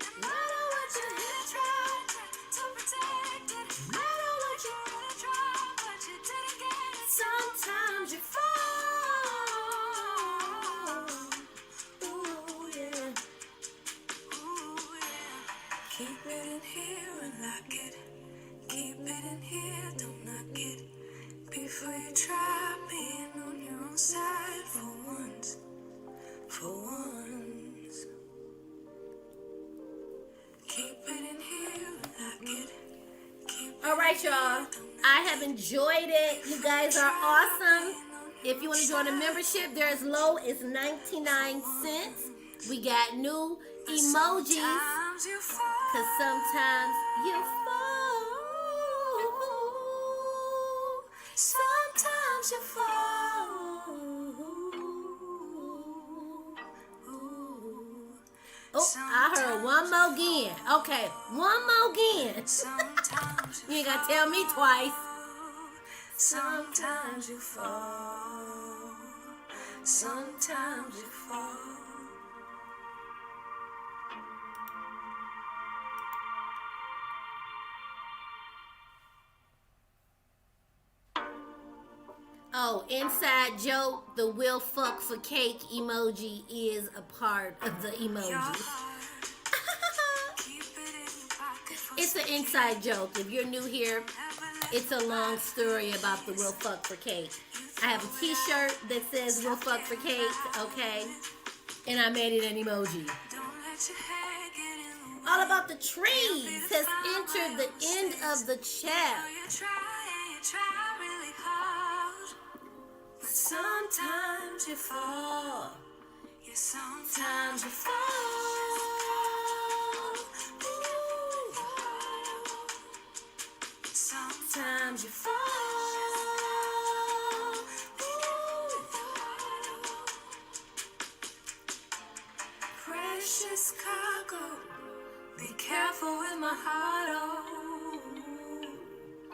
No matter what you really try to protect it, no matter what you really try, but you didn't get it. Sometimes you fall. Ooh, yeah. Ooh, yeah. Keep it in here and lock it. Keep it in here, don't knock it. Before you try being on your own side for once, for once. Keep it in here, lock it. Keep All right, y'all. don't I have enjoyed it. You guys are awesome. If you want to join a membership, they're as low as 99 cents. We got new emojis. Cause sometimes you fall. Sometimes you fall. Oh, I heard one more again. Okay, one more again. You ain't gotta tell me twice. Sometimes you fall. Sometimes you fall. Oh, inside joke, the will fuck for cake emoji is a part of the emoji. It's an inside joke. If you're new here, it's a long story about the will fuck for cake. I have a t-shirt that says will fuck for cake, okay? And I made it an emoji. All About the Trees has entered the end of the chat. Sometimes you fall. Yeah, sometimes you fall. Ooh. Sometimes you fall. Ooh. Precious cargo. Be careful with my heart. Oh,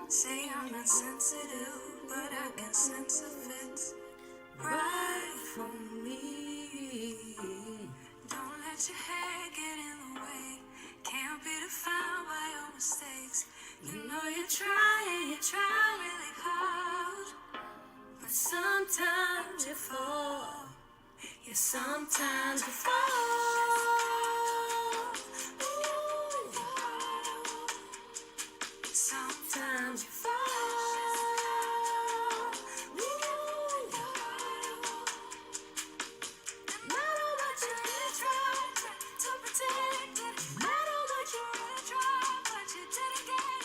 say I'm not sensitive, but I can sense if it's right for me. Don't let your head get in the way. Can't be defined by your mistakes. You know you try really hard. But sometimes you fall. Yeah, sometimes you fall. Ooh. Sometimes you fall.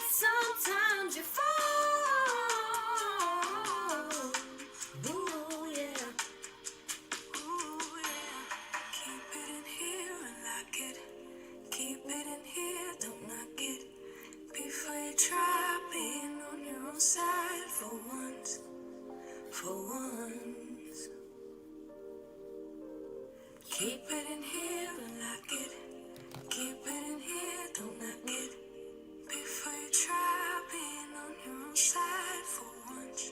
Sometimes you fall. Ooh, yeah. Ooh, yeah. Keep it in here and lock it. Keep it in here, don't knock it. Before you try being on your own side for once. For once. Keep it in here and lock it. Keep it in here, don't knock it. Before you try being on your own side for once,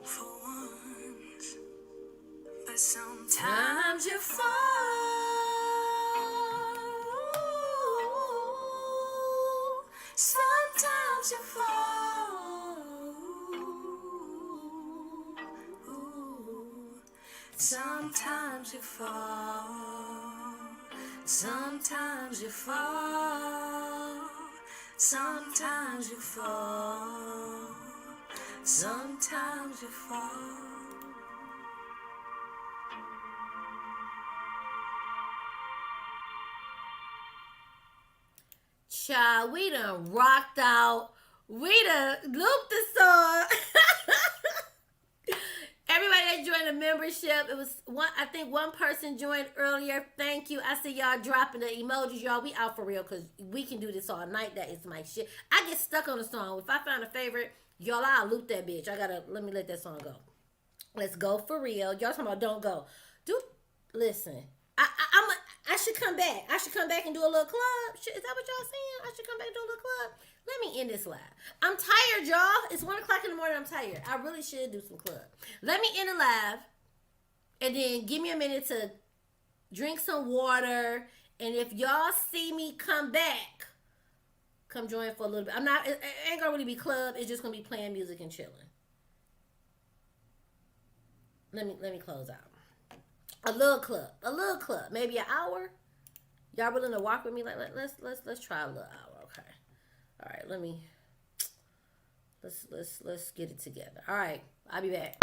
for once. But sometimes you fall. Sometimes you fall. Sometimes you fall. Sometimes you fall. Sometimes you fall. Sometimes you fall. Child, we done rocked out. We done looped the song. Everybody that joined the membership, it was one. I think one person joined earlier. Thank you. I see y'all dropping the emojis, y'all. We out for real because we can do this all night. That is my shit. I get stuck on a song. If I find a favorite, y'all, I'll loop that bitch. Let me let that song go. Let's go for real. Y'all talking about don't go. Listen. I should come back. I should come back and do a little club. Is that what y'all saying? I should come back and do a little club. Let me end this live. I'm tired, y'all. It's 1 o'clock in the morning. I'm tired. I really should do some club. Let me end the live. And then give me a minute to drink some water. And if y'all see me come back, come join for a little bit. It ain't gonna really be club. It's just gonna be playing music and chilling. Let me close out. A little club, maybe an hour. Y'all willing to walk with me? Let's try a little hour, okay? All right, let's get it together. All right, I'll be back.